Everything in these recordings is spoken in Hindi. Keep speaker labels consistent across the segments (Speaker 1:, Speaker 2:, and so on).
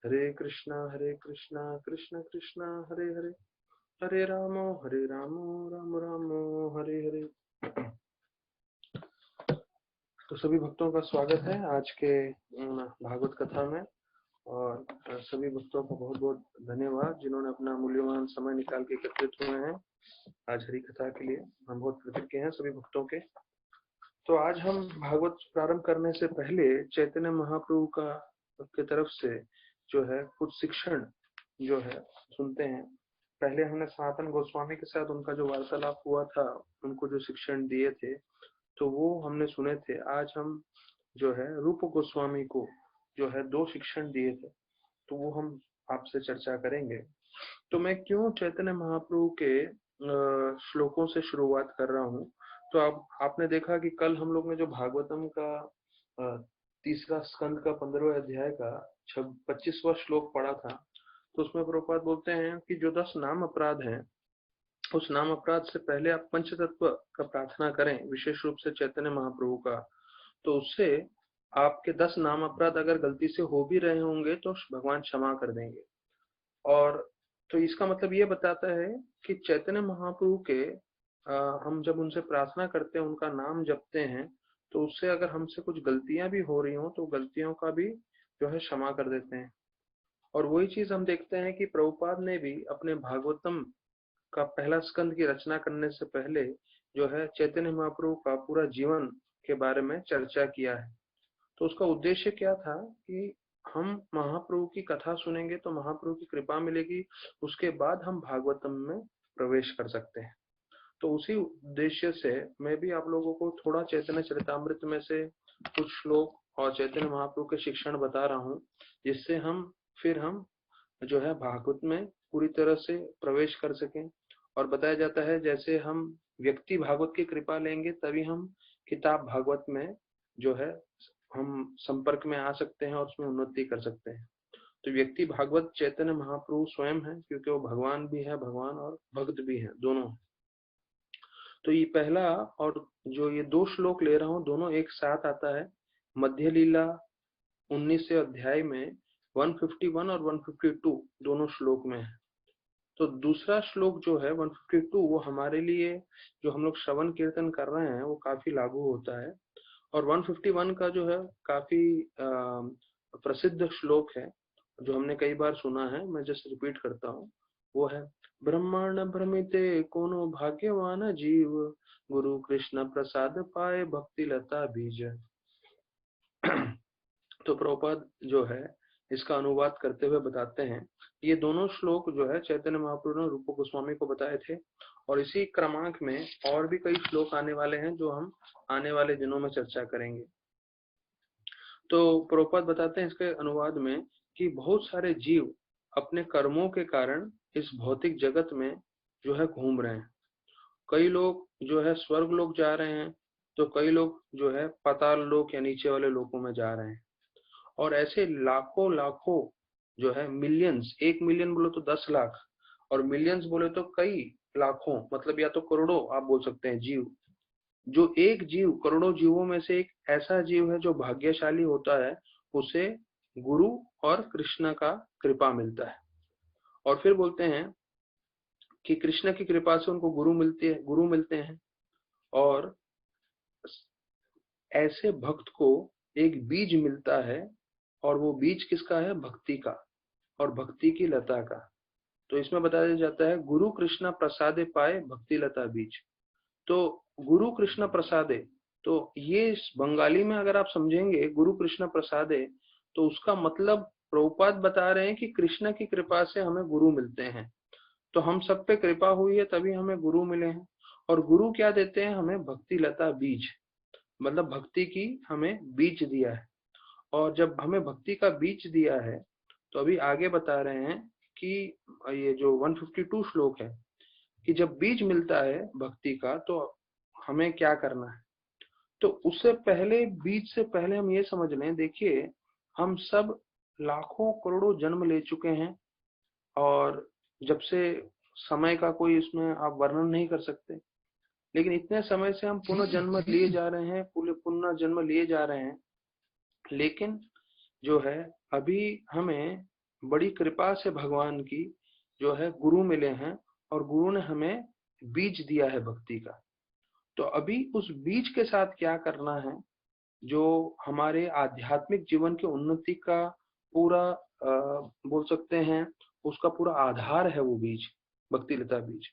Speaker 1: हरे कृष्णा कृष्ण कृष्ण हरे हरे, हरे रामो राम रामो हरे हरे। तो सभी भक्तों का स्वागत है आज के भागवत कथा में। और सभी भक्तों को बहुत बहुत धन्यवाद जिन्होंने अपना मूल्यवान समय निकाल के एकत्रित हुए हैं आज हरि कथा के लिए। हम बहुत कृतज्ञ हैं सभी भक्तों के। तो आज हम भागवत प्रारंभ करने से पहले चैतन्य महाप्रभु का की तरफ से जो है कुछ शिक्षण जो है सुनते हैं। पहले हमने सनातन गोस्वामी के साथ उनका जो वार्तालाप हुआ था, उनको जो शिक्षण दिए थे तो वो हमने सुने थे। आज हम जो है रूप गोस्वामी को जो है 2 शिक्षण दिए थे, तो वो हम आपसे चर्चा करेंगे। तो मैं क्यों चैतन्य महाप्रभु के श्लोकों से शुरुआत कर रहा हूँ। तो आपने देखा कि कल हम लोग ने जो भागवतम का तीसरा स्कंद का 15वें अध्याय का 25वां श्लोक पढ़ा था, तो उसमें प्रभुपाद बोलते हैं कि जो 10 नाम अपराध हैं, उस नाम अपराध से पहले आप पंचतत्व का प्रार्थना करें, विशेष रूप से चैतन्य महाप्रभु का। तो उससे आपके 10 नाम अपराध अगर गलती से हो भी रहे होंगे तो भगवान क्षमा कर देंगे। और तो इसका मतलब ये बताता है कि चैतन्य महाप्रभु के हम जब उनसे प्रार्थना करते हैं, उनका नाम जपते हैं, तो उससे अगर हमसे कुछ गलतियां भी हो रही हो तो गलतियों का भी जो है क्षमा कर देते हैं। और वही चीज हम देखते हैं कि प्रभुपाद ने भी अपने भागवतम का पहला स्कंद की रचना करने से पहले जो है चैतन्य महाप्रभु का पूरा जीवन के बारे में चर्चा किया है। तो उसका उद्देश्य क्या था कि हम महाप्रभु की कथा सुनेंगे तो महाप्रभु की कृपा मिलेगी, उसके बाद हम भागवतम में प्रवेश कर सकते हैं। तो उसी उद्देश्य से मैं भी आप लोगों को थोड़ा चैतन्य चरितामृत में से कुछ श्लोक और चैतन्य महाप्रभु के शिक्षण बता रहा हूँ, जिससे हम जो है भागवत में पूरी तरह से प्रवेश कर सकें। और बताया जाता है जैसे हम व्यक्ति भागवत की कृपा लेंगे तभी हम किताब भागवत में जो है हम संपर्क में आ सकते हैं और उसमें उन्नति कर सकते हैं। तो व्यक्ति भागवत चैतन्य महाप्रभु स्वयं है, क्योंकि वो भगवान भी है, भगवान और भक्त भी है, दोनों। तो ये पहला और जो ये 2 श्लोक ले रहा हूँ दोनों एक साथ आता है। मध्य लीला 19 अध्याय में 151 और 152 दोनों श्लोक में है। तो दूसरा श्लोक जो है 152 वो हमारे लिए जो हम लोग श्रवण कीर्तन कर रहे हैं वो काफी लागू होता है। और 151 का जो है काफी प्रसिद्ध श्लोक है जो हमने कई बार सुना है, मैं जस्ट रिपीट करता हूँ। वो है ब्रह्मांड भ्रमिते कोनो भाग्यवान जीव, गुरु कृष्ण प्रसाद पाए भक्ति लता बीज। तो प्रभुपाद जो है इसका अनुवाद करते हुए बताते हैं, ये दोनों श्लोक जो है चैतन्य महाप्रभु ने रूप गोस्वामी को बताए थे। और इसी क्रमांक में और भी कई श्लोक आने वाले हैं जो हम आने वाले दिनों में चर्चा करेंगे। तो प्रभुपाद बताते हैं इसके अनुवाद में कि बहुत सारे जीव अपने कर्मों के कारण इस भौतिक जगत में जो है घूम रहे हैं। कई लोग जो है स्वर्ग लोक जा रहे हैं, तो कई लोग जो है पाताल लोक या नीचे वाले लोकों में जा रहे हैं। और ऐसे लाखों लाखों जो है मिलियंस, 1 मिलियन बोले तो 10 लाख और मिलियंस बोले तो कई लाखों, मतलब या तो करोड़ों आप बोल सकते हैं जीव। जो एक जीव करोड़ों जीवों में से एक ऐसा जीव है जो भाग्यशाली होता है, उसे गुरु और कृष्ण का कृपा मिलता है। और फिर बोलते हैं कि कृष्ण की कृपा से उनको गुरु मिलते हैं। और ऐसे भक्त को एक बीज मिलता है, और वो बीज किसका है? भक्ति का, और भक्ति की लता का। तो इसमें बताया जाता है गुरु कृष्ण प्रसादे पाए भक्ति लता बीज। तो गुरु कृष्ण प्रसादे, तो ये बंगाली में अगर आप समझेंगे गुरु कृष्ण प्रसादे, तो उसका मतलब प्रभुपाद बता रहे हैं कि कृष्ण की कृपा से हमें गुरु मिलते हैं। तो हम सब पे कृपा हुई है तभी हमें गुरु मिले हैं। और गुरु क्या देते हैं हमें? भक्ति लता बीज, मतलब भक्ति की हमें बीज दिया है। और जब हमें भक्ति का बीज दिया है तो अभी आगे बता रहे हैं कि ये जो 152 श्लोक है कि जब बीज मिलता है भक्ति का तो हमें क्या करना है। तो उससे पहले, बीज से पहले हम ये समझ लें, देखिए हम सब लाखों करोड़ों जन्म ले चुके हैं, और जब से समय का कोई इसमें आप वर्णन नहीं कर सकते, लेकिन इतने समय से हम पुनः जन्म लिए जा रहे हैं, पुनः जन्म लिए जा रहे हैं। लेकिन जो है अभी हमें बड़ी कृपा से भगवान की जो है गुरु मिले हैं और गुरु ने हमें बीज दिया है भक्ति का। तो अभी उस बीज के साथ क्या करना है, जो हमारे आध्यात्मिक जीवन की उन्नति का पूरा बोल सकते हैं, उसका पूरा आधार है वो बीज, भक्ति लता बीज।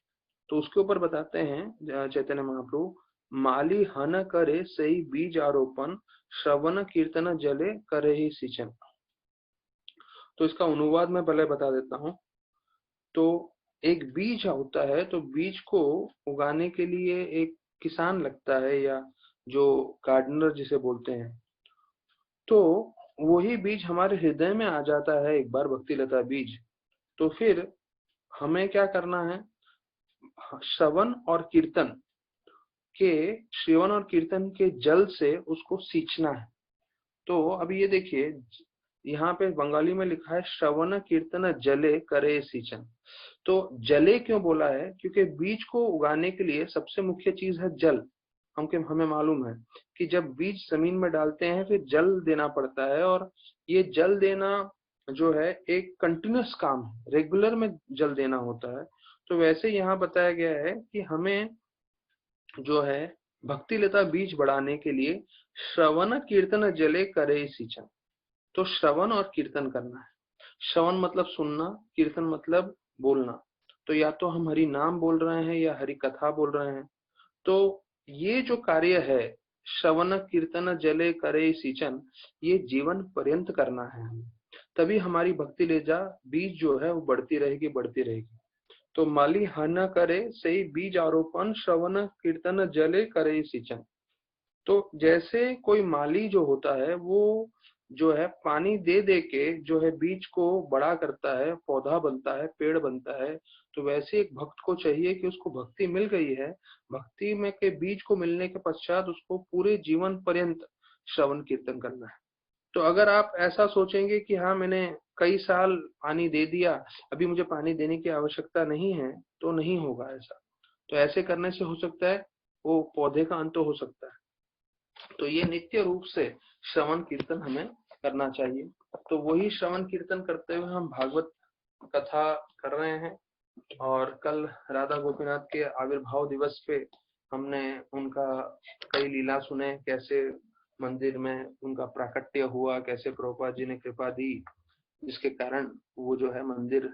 Speaker 1: तो उसके ऊपर बताते हैं चैतन्य महाप्रभु, माली हन करे सही बीज आरोपण, श्रवण कीर्तन जले करे ही सिंचन। तो इसका अनुवाद मैं पहले बता देता हूँ। तो एक बीज होता है, तो बीज को उगाने के लिए एक किसान लगता है, या जो गार्डनर जिसे बोलते हैं। तो वही बीज हमारे हृदय में आ जाता है एक बार, भक्ति लता बीज। तो फिर हमें क्या करना है, श्रवण और कीर्तन के जल से उसको सींचना है। तो अभी ये देखिए, यहाँ पे बंगाली में लिखा है श्रवण कीर्तन जले करे सिंचन। तो जले क्यों बोला है, क्योंकि बीज को उगाने के लिए सबसे मुख्य चीज है जल। हमें मालूम है कि जब बीज जमीन में डालते हैं फिर जल देना पड़ता है, और ये जल देना जो है एक कंटिन्यूअस काम है, रेगुलर में जल देना होता है। तो वैसे यहाँ बताया गया है कि हमें जो है भक्ति लता बीज बढ़ाने के लिए श्रवण कीर्तन जले करे सिंचन। तो श्रवण और कीर्तन करना है। श्रवण मतलब सुनना, कीर्तन मतलब बोलना। तो या तो हम हरि नाम बोल रहे हैं या हरि कथा बोल रहे हैं। तो ये जो कार्य है, श्रवण कीर्तन जले करे सिंचन, ये जीवन पर्यंत करना है हमें। तभी हमारी भक्ति लेजा बीज जो है वो बढ़ती रहेगी। तो माली हन करे सही बीज आरोपण, श्रवण कीर्तन जले करे सिंचन। तो जैसे कोई माली जो होता है वो जो है पानी दे दे के जो है बीज को बड़ा करता है, पौधा बनता है, पेड़ बनता है। तो वैसे एक भक्त को चाहिए कि उसको भक्ति मिल गई है, भक्ति में के बीज को मिलने के पश्चात उसको पूरे जीवन पर्यंत श्रवण कीर्तन करना है। तो अगर आप ऐसा सोचेंगे कि हाँ मैंने कई साल पानी दे दिया, अभी मुझे पानी देने की आवश्यकता नहीं है, तो नहीं होगा ऐसा। तो ऐसे करने से हो सकता है वो पौधे का अंत हो सकता है। तो ये नित्य रूप से श्रवण कीर्तन हमें करना चाहिए। तो वही श्रवण कीर्तन करते हुए हम भागवत कथा कर रहे हैं। और कल राधा गोपीनाथ के आविर्भाव दिवस पे हमने उनका कई लीला सुने, कैसे मंदिर में उनका प्राकट्य हुआ, कैसे प्रभुपाद जी ने कृपा दी, जिसके कारण वो जो है मंदिर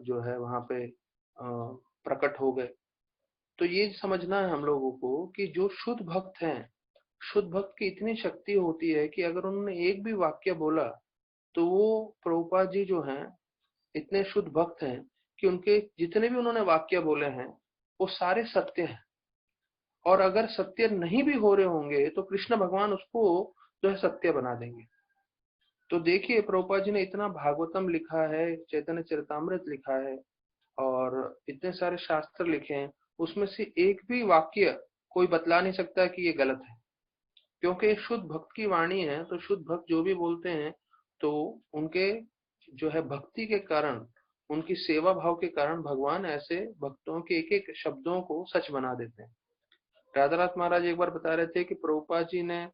Speaker 1: जो है वहां पे प्रकट हो गए। तो ये समझना है हम लोगों को कि जो शुद्ध भक्त हैं, शुद्ध भक्त की इतनी शक्ति होती है कि अगर उन्होंने एक भी वाक्य बोला तो वो प्रभुपाद जी जो हैं इतने शुद्ध भक्त हैं कि उनके जितने भी उन्होंने वाक्य बोले हैं वो सारे सत्य हैं। और अगर सत्य नहीं भी हो रहे होंगे तो कृष्ण भगवान उसको जो है सत्य बना देंगे। तो देखिए, प्रभुपाद जी ने इतना भागवतम लिखा है, चैतन्य चरितामृत लिखा है, और इतने सारे शास्त्र लिखे हैं, उसमें से एक भी वाक्य कोई बतला नहीं सकता कि ये गलत है, क्योंकि शुद्ध भक्त की वाणी है। तो शुद्ध भक्त जो भी बोलते हैं तो उनके जो है भक्ति के कारण, उनकी सेवा भाव के कारण भगवान ऐसे भक्तों के एक एक शब्दों को सच बना देते हैं। राधानाथ महाराज एक बार बता रहे थे कि प्रभुपाद जी ने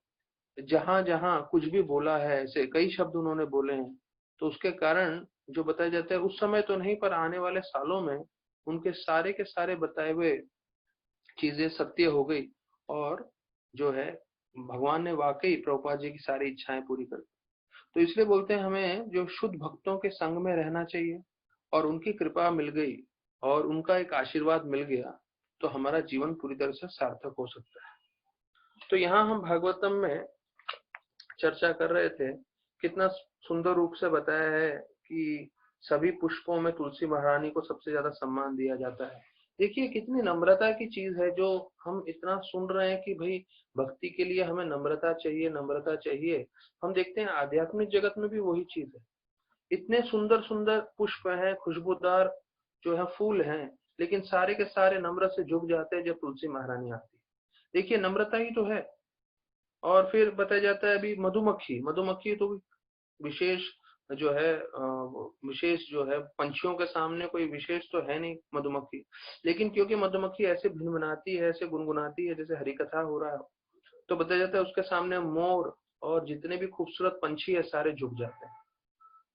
Speaker 1: जहां जहां कुछ भी बोला है, ऐसे कई शब्द उन्होंने बोले हैं, तो उसके कारण जो बताया जाता है उस समय तो नहीं पर आने वाले सालों में उनके सारे के सारे बताए हुए चीजें सत्य हो गई। और जो है भगवान ने वाकई प्रभुपाद जी की सारी इच्छाएं पूरी कर दी। तो इसलिए बोलते हैं हमें जो शुद्ध भक्तों के संग में रहना चाहिए, और उनकी कृपा मिल गई और उनका एक आशीर्वाद मिल गया तो हमारा जीवन पूरी तरह से सार्थक हो सकता है। तो यहाँ हम भागवतम में चर्चा कर रहे थे, कितना सुंदर रूप से बताया है कि सभी पुष्पों में तुलसी महारानी को सबसे ज्यादा सम्मान दिया जाता है। देखिए कितनी नम्रता की चीज है, जो हम इतना सुन रहे हैं कि भाई भक्ति के लिए हमें नम्रता चाहिए, नम्रता चाहिए। हम देखते हैं आध्यात्मिक जगत में भी वही चीज है। इतने सुंदर सुंदर पुष्प हैं, खुशबूदार जो है फूल हैं, लेकिन सारे के सारे नम्र से झुक जाते हैं जब तुलसी महारानी आती है। देखिए नम्रता ही तो है। और फिर बताया जाता है अभी मधुमक्खी, मधुमक्खी तो विशेष जो है विशेष जो है पंछियों के सामने कोई विशेष तो है नहीं मधुमक्खी, लेकिन क्योंकि मधुमक्खी ऐसे भिनभिनाती है, ऐसे गुनगुनाती है जैसे हरि कथा हो रहा है, तो बताया जाता है उसके सामने मोर और जितने भी खूबसूरत पंछी है सारे झुक जाते हैं।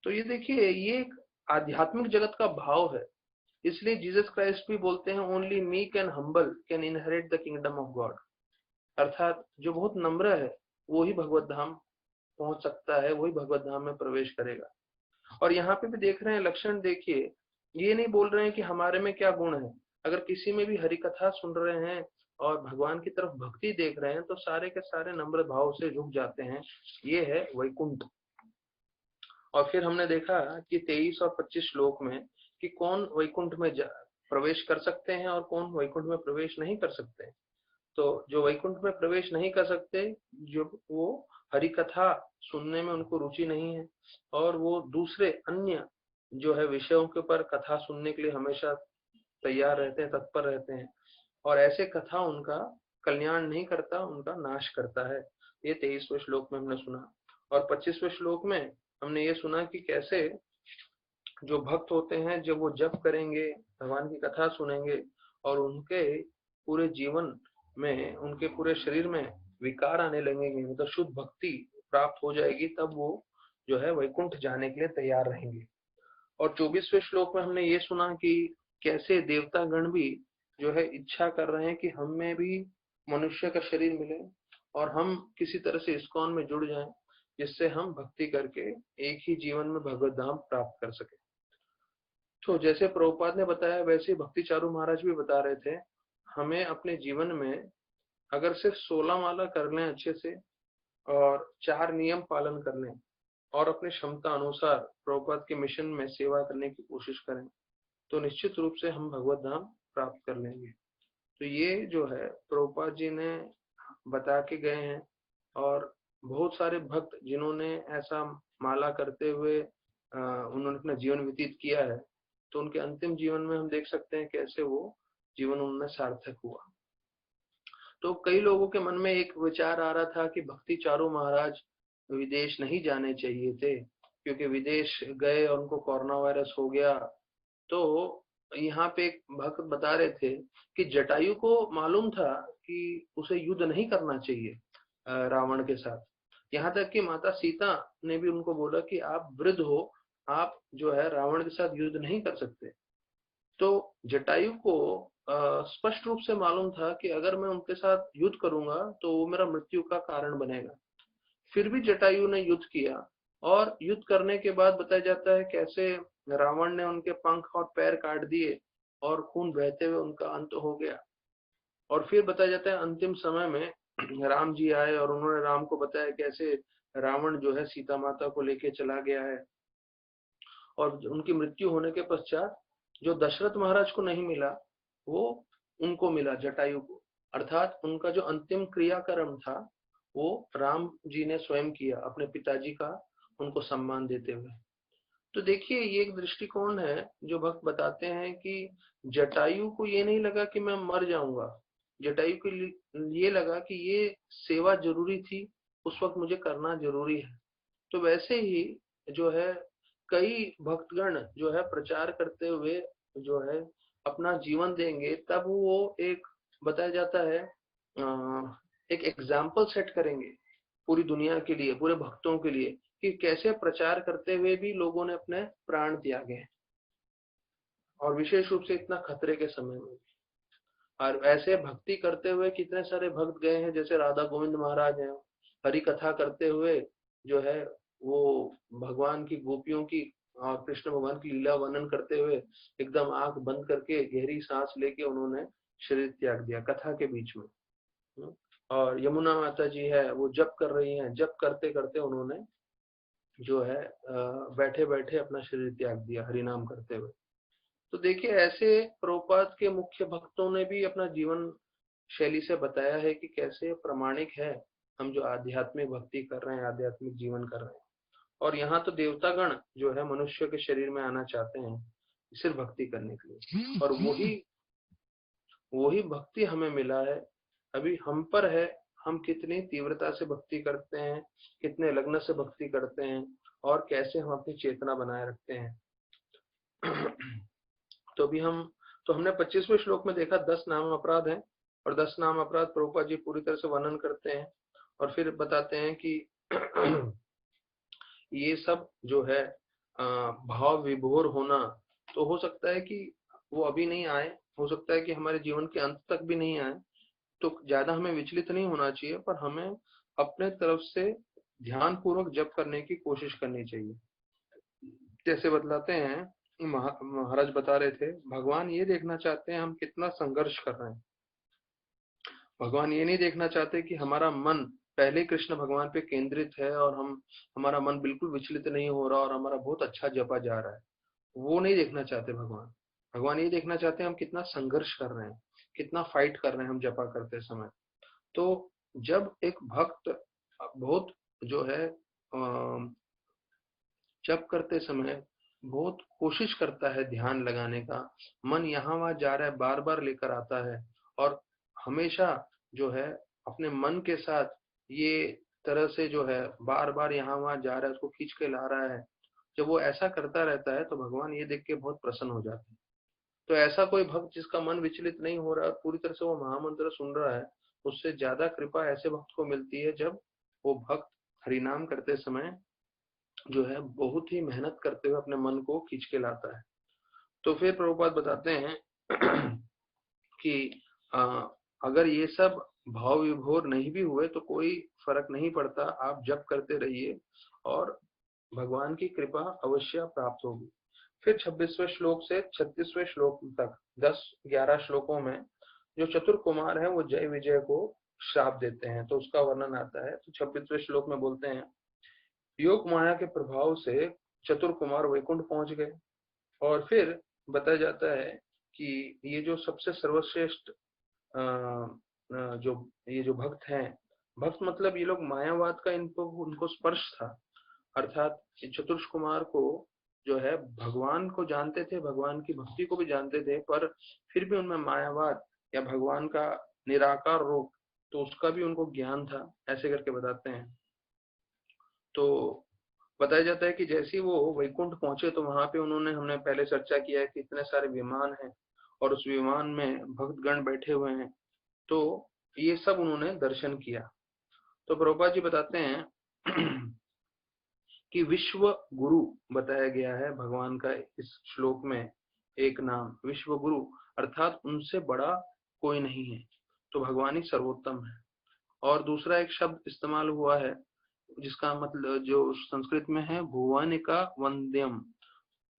Speaker 1: तो ये देखिए, ये एक आध्यात्मिक जगत का भाव है। इसलिए जीसस क्राइस्ट भी बोलते हैं only meek and humble can inherit the kingdom of God. अर्थात जो बहुत नम्र है वो ही भगवत धाम पहुंच सकता है, वही भगवत धाम में प्रवेश करेगा। और यहाँ पे भी देख रहे हैं लक्षण, देखिए ये नहीं बोल रहे हैं कि हमारे में क्या गुण है। अगर किसी में भी हरि कथा सुन रहे हैं और भगवान की तरफ भक्ति देख रहे हैं तो सारे के सारे नम्र भाव से झुक जाते हैं। ये है वैकुंठ। और फिर हमने देखा कि 23 और 25 श्लोक में कि कौन वैकुंठ में प्रवेश कर सकते हैं और कौन वैकुंठ में प्रवेश नहीं कर सकते हैं। तो जो वैकुंठ में प्रवेश नहीं कर सकते, जो वो हरि कथा सुनने में उनको रुचि नहीं है और वो दूसरे अन्य जो है विषयों के ऊपर कथा सुनने के लिए हमेशा तैयार रहते हैं, तत्पर रहते हैं, और ऐसे कथा उनका कल्याण नहीं करता, उनका नाश करता है। ये 23वें श्लोक में हमने सुना। और 25वें श्लोक में हमने ये सुना कि कैसे जो भक्त होते हैं जब वो जप करेंगे, भगवान की कथा सुनेंगे और उनके पूरे जीवन में, उनके पूरे शरीर में विकार आने लगेंगे, मतलब शुद्ध भक्ति प्राप्त हो जाएगी, तब वो जो है वैकुंठ जाने के लिए तैयार रहेंगे। और 24वें श्लोक में हमने ये सुना कि कैसे देवता गण भी जो है इच्छा कर रहे हैं कि हमें भी मनुष्य का शरीर मिले और हम किसी तरह से इस्कॉन में जुड़ जाएं, जिससे हम भक्ति करके एक ही जीवन में भगवत धाम प्राप्त कर सके। तो जैसे प्रभुपाद ने बताया वैसे भक्ति चारू महाराज भी बता रहे थे, हमें अपने जीवन में अगर सिर्फ 16 माला कर लें अच्छे से और 4 नियम पालन कर लें और अपनी क्षमता अनुसार प्रभुपाद के मिशन में सेवा करने की कोशिश करें तो निश्चित रूप से हम भगवत धाम प्राप्त कर लेंगे। तो ये जो है प्रभुपाद जी ने बता के गए हैं। और बहुत सारे भक्त जिन्होंने ऐसा माला करते हुए उन्होंने अपना जीवन व्यतीत किया है, तो उनके अंतिम जीवन में हम देख सकते हैं कैसे वो जीवन उनमें सार्थक हुआ। तो कई लोगों के मन में एक विचार आ रहा था कि भक्ति चारू महाराज विदेश नहीं जाने चाहिए थे, क्योंकि विदेश गए और उनको कोरोना वायरस हो गया। तो यहाँ पे एक भक्त बता रहे थे कि जटायु को मालूम था कि उसे युद्ध नहीं करना चाहिए रावण के साथ। यहाँ तक कि माता सीता ने भी उनको बोला कि आप वृद्ध हो, आप जो है रावण के साथ युद्ध नहीं कर सकते। तो जटायु को स्पष्ट रूप से मालूम था कि अगर मैं उनके साथ युद्ध करूंगा तो वो मेरा मृत्यु का कारण बनेगा। फिर भी जटायु ने युद्ध किया और युद्ध करने के बाद बताया जाता है कैसे रावण ने उनके पंख और पैर काट दिए और खून बहते हुए उनका अंत हो गया। और फिर बताया जाता है अंतिम समय में राम जी आए और उन्होंने राम को बताया कैसे रावण जो है सीता माता को लेके चला गया है। और उनकी मृत्यु होने के पश्चात जो दशरथ महाराज को नहीं मिला वो उनको मिला, जटायु को। अर्थात उनका जो अंतिम क्रियाक्रम था वो राम जी ने स्वयं किया अपने पिताजी का उनको सम्मान देते हुए। तो देखिए ये एक दृष्टिकोण है जो भक्त बताते हैं कि जटायु को ये नहीं लगा कि मैं मर जाऊंगा, जटायु को ये लगा कि ये सेवा जरूरी थी, उस वक्त मुझे करना जरूरी है। तो वैसे ही जो है कई भक्तगण जो है प्रचार करते हुए जो है अपना जीवन देंगे, तब वो एक बताया जाता है एक एग्जाम्पल सेट करेंगे पूरी दुनिया के लिए, पूरे भक्तों के लिए, कि कैसे प्रचार करते हुए भी लोगों ने अपने प्राण त्यागे हैं, और विशेष रूप से इतना खतरे के समय में। और ऐसे भक्ति करते हुए कितने सारे भक्त गए हैं, जैसे राधा गोविंद महाराज हैं, हरि कथा करते हुए जो है वो भगवान की गोपियों की और कृष्ण भगवान की लीला वर्णन करते हुए एकदम आंख बंद करके गहरी सांस लेके उन्होंने शरीर त्याग दिया कथा के बीच में। और यमुना माता जी है, वो जप कर रही हैं, जप करते करते उन्होंने जो है बैठे बैठे अपना शरीर त्याग दिया हरिनाम करते हुए। तो देखिए ऐसे प्रभुपाद के मुख्य भक्तों ने भी अपना जीवन शैली से बताया है कि कैसे प्रामाणिक है हम जो आध्यात्मिक भक्ति कर रहे हैं, आध्यात्मिक जीवन कर रहे हैं। और यहाँ तो देवतागण जो है मनुष्य के शरीर में आना चाहते हैं सिर्फ भक्ति करने के लिए, और वही भक्ति हमें मिला है। अभी हम पर है, हम कितनी तीव्रता से भक्ति करते हैं, कितने लग्न से भक्ति करते हैं और कैसे हम अपनी चेतना बनाए रखते हैं। तो अभी हमने 25वें श्लोक में देखा 10 नाम अपराध हैं, और 10 नाम अपराध प्रभुपाद जी पूरी तरह से वर्णन करते हैं और फिर बताते हैं कि ये सब जो है भाव विभोर होना, तो हो सकता है कि वो अभी नहीं आए, हो सकता है कि हमारे जीवन के अंत तक भी नहीं आए। तो ज्यादा हमें विचलित नहीं होना चाहिए, पर हमें अपने तरफ से ध्यान पूर्वक जप करने की कोशिश करनी चाहिए। जैसे बतलाते हैं, महाराज बता रहे थे, भगवान ये देखना चाहते हैं हम कितना संघर्ष कर रहे हैं। भगवान ये नहीं देखना चाहते कि हमारा मन पहले कृष्ण भगवान पे केंद्रित है और हमारा मन बिल्कुल विचलित नहीं हो रहा और हमारा बहुत अच्छा जपा जा रहा है। वो नहीं देखना चाहते भगवान। भगवान ये देखना चाहते हैं हम कितना संघर्ष कर रहे हैं, कितना फाइट कर रहे हैं हम जपा करते समय। तो जब एक भक्त बहुत जो है जप करते समय बहुत कोशिश करता है ध्यान लगाने का, मन यहाँ वहां जा रहा है, बार बार लेकर आता है और हमेशा जो है अपने मन के साथ ये तरह से जो है बार बार यहाँ वहां जा रहा है, उसको खींच के ला रहा है। जब वो ऐसा करता रहता है तो भगवान ये देख के बहुत प्रसन्न हो जाते हैं। तो ऐसा कोई भक्त जिसका मन विचलित नहीं हो रहा, पूरी तरह से वो महामंत्र सुन रहा है, उससे ज्यादा कृपा ऐसे भक्त को मिलती है जब वो भक्त हरिनाम करते समय जो है बहुत ही मेहनत करते हुए अपने मन को खींच के लाता है। तो फिर प्रभुपाद बताते हैं कि अगर ये सब भाव विभोर नहीं भी हुए तो कोई फर्क नहीं पड़ता, आप जप करते रहिए और भगवान की कृपा अवश्य प्राप्त होगी। फिर 26वें श्लोक से 36वें श्लोक तक 10-11 श्लोकों में जो चतुर कुमार है वो जय विजय को श्राप देते हैं, तो उसका वर्णन आता है। तो 26वें श्लोक में बोलते हैं, योग माया के प्रभाव से चतुर कुमार वैकुंठ पहुंच गए। और फिर बताया जाता है कि ये जो सबसे सर्वश्रेष्ठ जो ये जो भक्त हैं, भक्त मतलब ये लोग मायावाद का इनको उनको स्पर्श था, अर्थात चतुर्ष कुमार को जो है भगवान को जानते थे, भगवान की भक्ति को भी जानते थे, पर फिर भी उनमें मायावाद या भगवान का निराकार रूप, तो उसका भी उनको ज्ञान था, ऐसे करके बताते हैं। तो बताया जाता है कि जैसे ही वो वैकुंठ पहुंचे तो वहां पे उन्होंने, हमने पहले चर्चा किया है कि इतने सारे विमान हैं और उस विमान में भक्तगण बैठे हुए हैं, तो ये सब उन्होंने दर्शन किया। तो प्रभुपाद जी बताते हैं कि विश्व गुरु बताया गया है भगवान का इस श्लोक में, एक नाम विश्व गुरु, अर्थात उनसे बड़ा कोई नहीं है, तो भगवान ही सर्वोत्तम है। और दूसरा एक शब्द इस्तेमाल हुआ है जिसका मतलब जो संस्कृत में है, भुवनिका वंद्यम,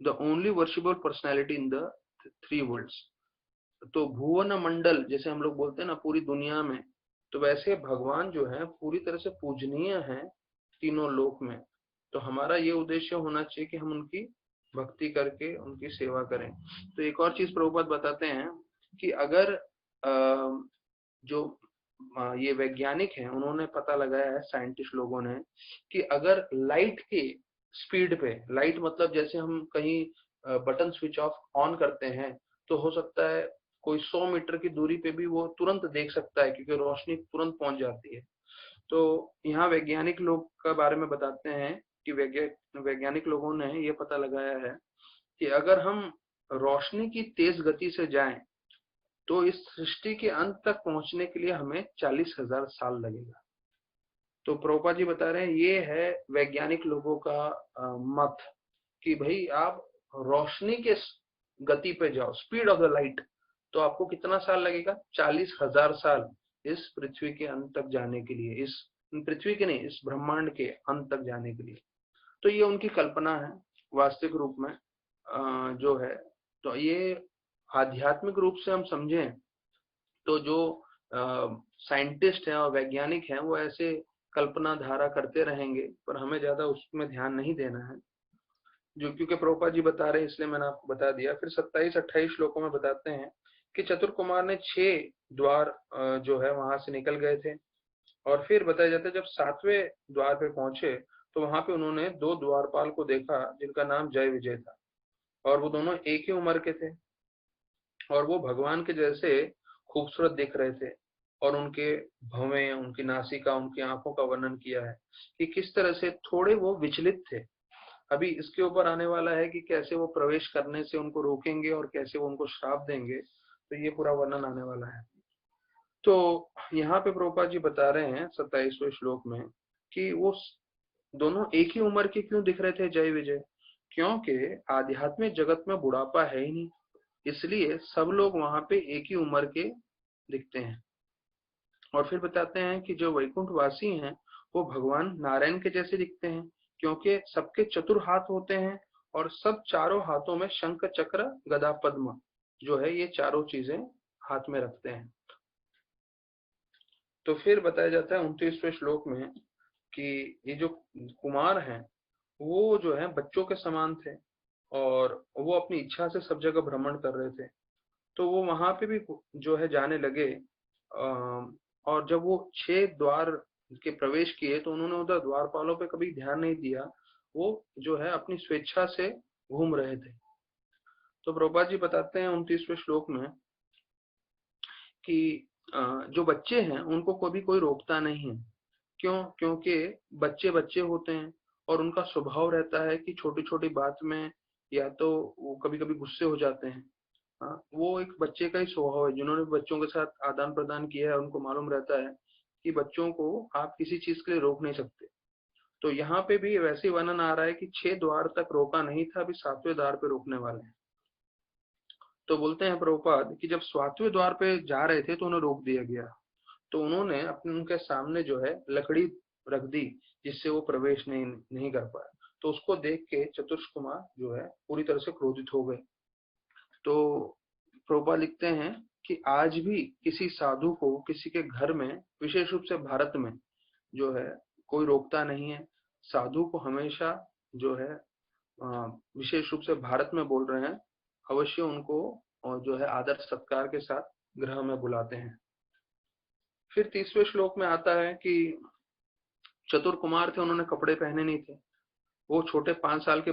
Speaker 1: the only worshipable personality in the three worlds. तो भुवन मंडल जैसे हम लोग बोलते हैं ना पूरी दुनिया में, तो वैसे भगवान जो है पूरी तरह से पूजनीय है तीनों लोक में। तो हमारा ये उद्देश्य होना चाहिए कि हम उनकी भक्ति करके उनकी सेवा करें। तो एक और चीज प्रभुपाद बताते हैं कि अगर जो ये वैज्ञानिक हैं उन्होंने पता लगाया है, साइंटिस्ट लोगों ने, कि अगर लाइट के स्पीड पे, लाइट मतलब जैसे हम कहीं बटन स्विच ऑफ ऑन करते हैं तो हो सकता है कोई 100 मीटर की दूरी पे भी वो तुरंत देख सकता है क्योंकि रोशनी तुरंत पहुंच जाती है। तो यहाँ वैज्ञानिक लोग का बारे में बताते हैं कि वैज्ञानिक लोगों ने ये पता लगाया है कि अगर हम रोशनी की तेज गति से जाएं तो इस सृष्टि के अंत तक पहुंचने के लिए हमें 40,000 साल लगेगा। तो प्रभुपाद जी बता रहे हैं ये है वैज्ञानिक लोगों का मत कि भाई आप रोशनी के गति पे जाओ, स्पीड ऑफ द लाइट, तो आपको कितना साल लगेगा? 40,000 साल इस पृथ्वी के अंत तक जाने के लिए, इस पृथ्वी के नहीं, इस ब्रह्मांड के अंत तक जाने के लिए। तो ये उनकी कल्पना है, वास्तविक रूप में जो है, तो ये आध्यात्मिक रूप से हम समझें तो जो साइंटिस्ट हैं और वैज्ञानिक हैं वो ऐसे कल्पना धारा करते रहेंगे, पर हमें ज्यादा उसमें ध्यान नहीं देना है, जो क्योंकि प्रभुपाद जी बता रहे हैं इसलिए मैंने आपको बता दिया। फिर 27-28 श्लोकों में बताते हैं कि चतुर कुमार ने 6 द्वार जो है वहां से निकल गए थे। और फिर बताया जाता है जब 7वें द्वार पे पहुंचे तो वहां पे उन्होंने 2 द्वारपाल को देखा जिनका नाम जय विजय था, और वो दोनों एक ही उम्र के थे और वो भगवान के जैसे खूबसूरत दिख रहे थे। और उनके भवें, उनकी नासिका, उनकी आंखों का वर्णन किया है कि किस तरह से थोड़े वो विचलित थे। अभी इसके ऊपर आने वाला है कि कैसे वो प्रवेश करने से उनको रोकेंगे और कैसे वो उनको श्राप देंगे, तो ये पूरा वर्णन आने वाला है। तो यहाँ पे प्रभुपाद जी बता रहे हैं 27वें श्लोक में कि वो दोनों एक ही उम्र के क्यों दिख रहे थे जय विजय, क्योंकि आध्यात्मिक जगत में बुढ़ापा है ही नहीं, इसलिए सब लोग वहां पे एक ही उम्र के दिखते हैं। और फिर बताते हैं कि जो वैकुंठ वासी हैं वो भगवान नारायण के जैसे दिखते हैं, क्योंकि सबके चतुर हाथ होते हैं और सब चारों हाथों में शंख चक्र गदा पद्म जो है ये चारों चीजें हाथ में रखते हैं। तो फिर बताया जाता है 29वें श्लोक में कि ये जो कुमार हैं वो जो है बच्चों के समान थे और वो अपनी इच्छा से सब जगह भ्रमण कर रहे थे। तो वो वहां पे भी जो है जाने लगे, और जब वो 6 द्वार के प्रवेश किए तो उन्होंने उधर द्वारपालों पे कभी ध्यान नहीं दिया, वो जो है अपनी स्वेच्छा से घूम रहे थे। तो प्रभुपाद जी बताते हैं 29वें श्लोक में कि जो बच्चे हैं उनको कभी कोई रोकता नहीं है। क्यों? क्योंकि बच्चे बच्चे होते हैं और उनका स्वभाव रहता है कि छोटी छोटी बात में या तो वो कभी कभी गुस्से हो जाते हैं। हाँ, वो एक बच्चे का ही स्वभाव है। जिन्होंने बच्चों के साथ आदान प्रदान किया है उनको मालूम रहता है कि बच्चों को आप किसी चीज के लिए रोक नहीं सकते। तो यहाँ पे भी वैसे ही वर्णन आ रहा है कि 6 द्वार तक रोका नहीं था, अभी 7वें द्वार पे रोकने वाले हैं। तो बोलते हैं प्रभुपाद कि जब 7वें द्वार पे जा रहे थे तो उन्हें रोक दिया गया। तो उन्होंने अपने उनके सामने जो है लकड़ी रख दी जिससे वो प्रवेश नहीं कर पाए। तो उसको देख के चतुर्ष कुमार जो है पूरी तरह से क्रोधित हो गए। तो प्रभुपाद लिखते हैं कि आज भी किसी साधु को किसी के घर में, विशेष रूप से भारत में जो है कोई रोकता नहीं है। साधु को हमेशा जो है विशेष रूप से भारत में बोल रहे हैं, अवश्य उनको जो है आदर सत्कार के साथ गृह में बुलाते हैं। फिर 30वें श्लोक में आता है कि चतुर कुमार थे, उन्होंने कपड़े पहने नहीं थे। वो छोटे 5 साल के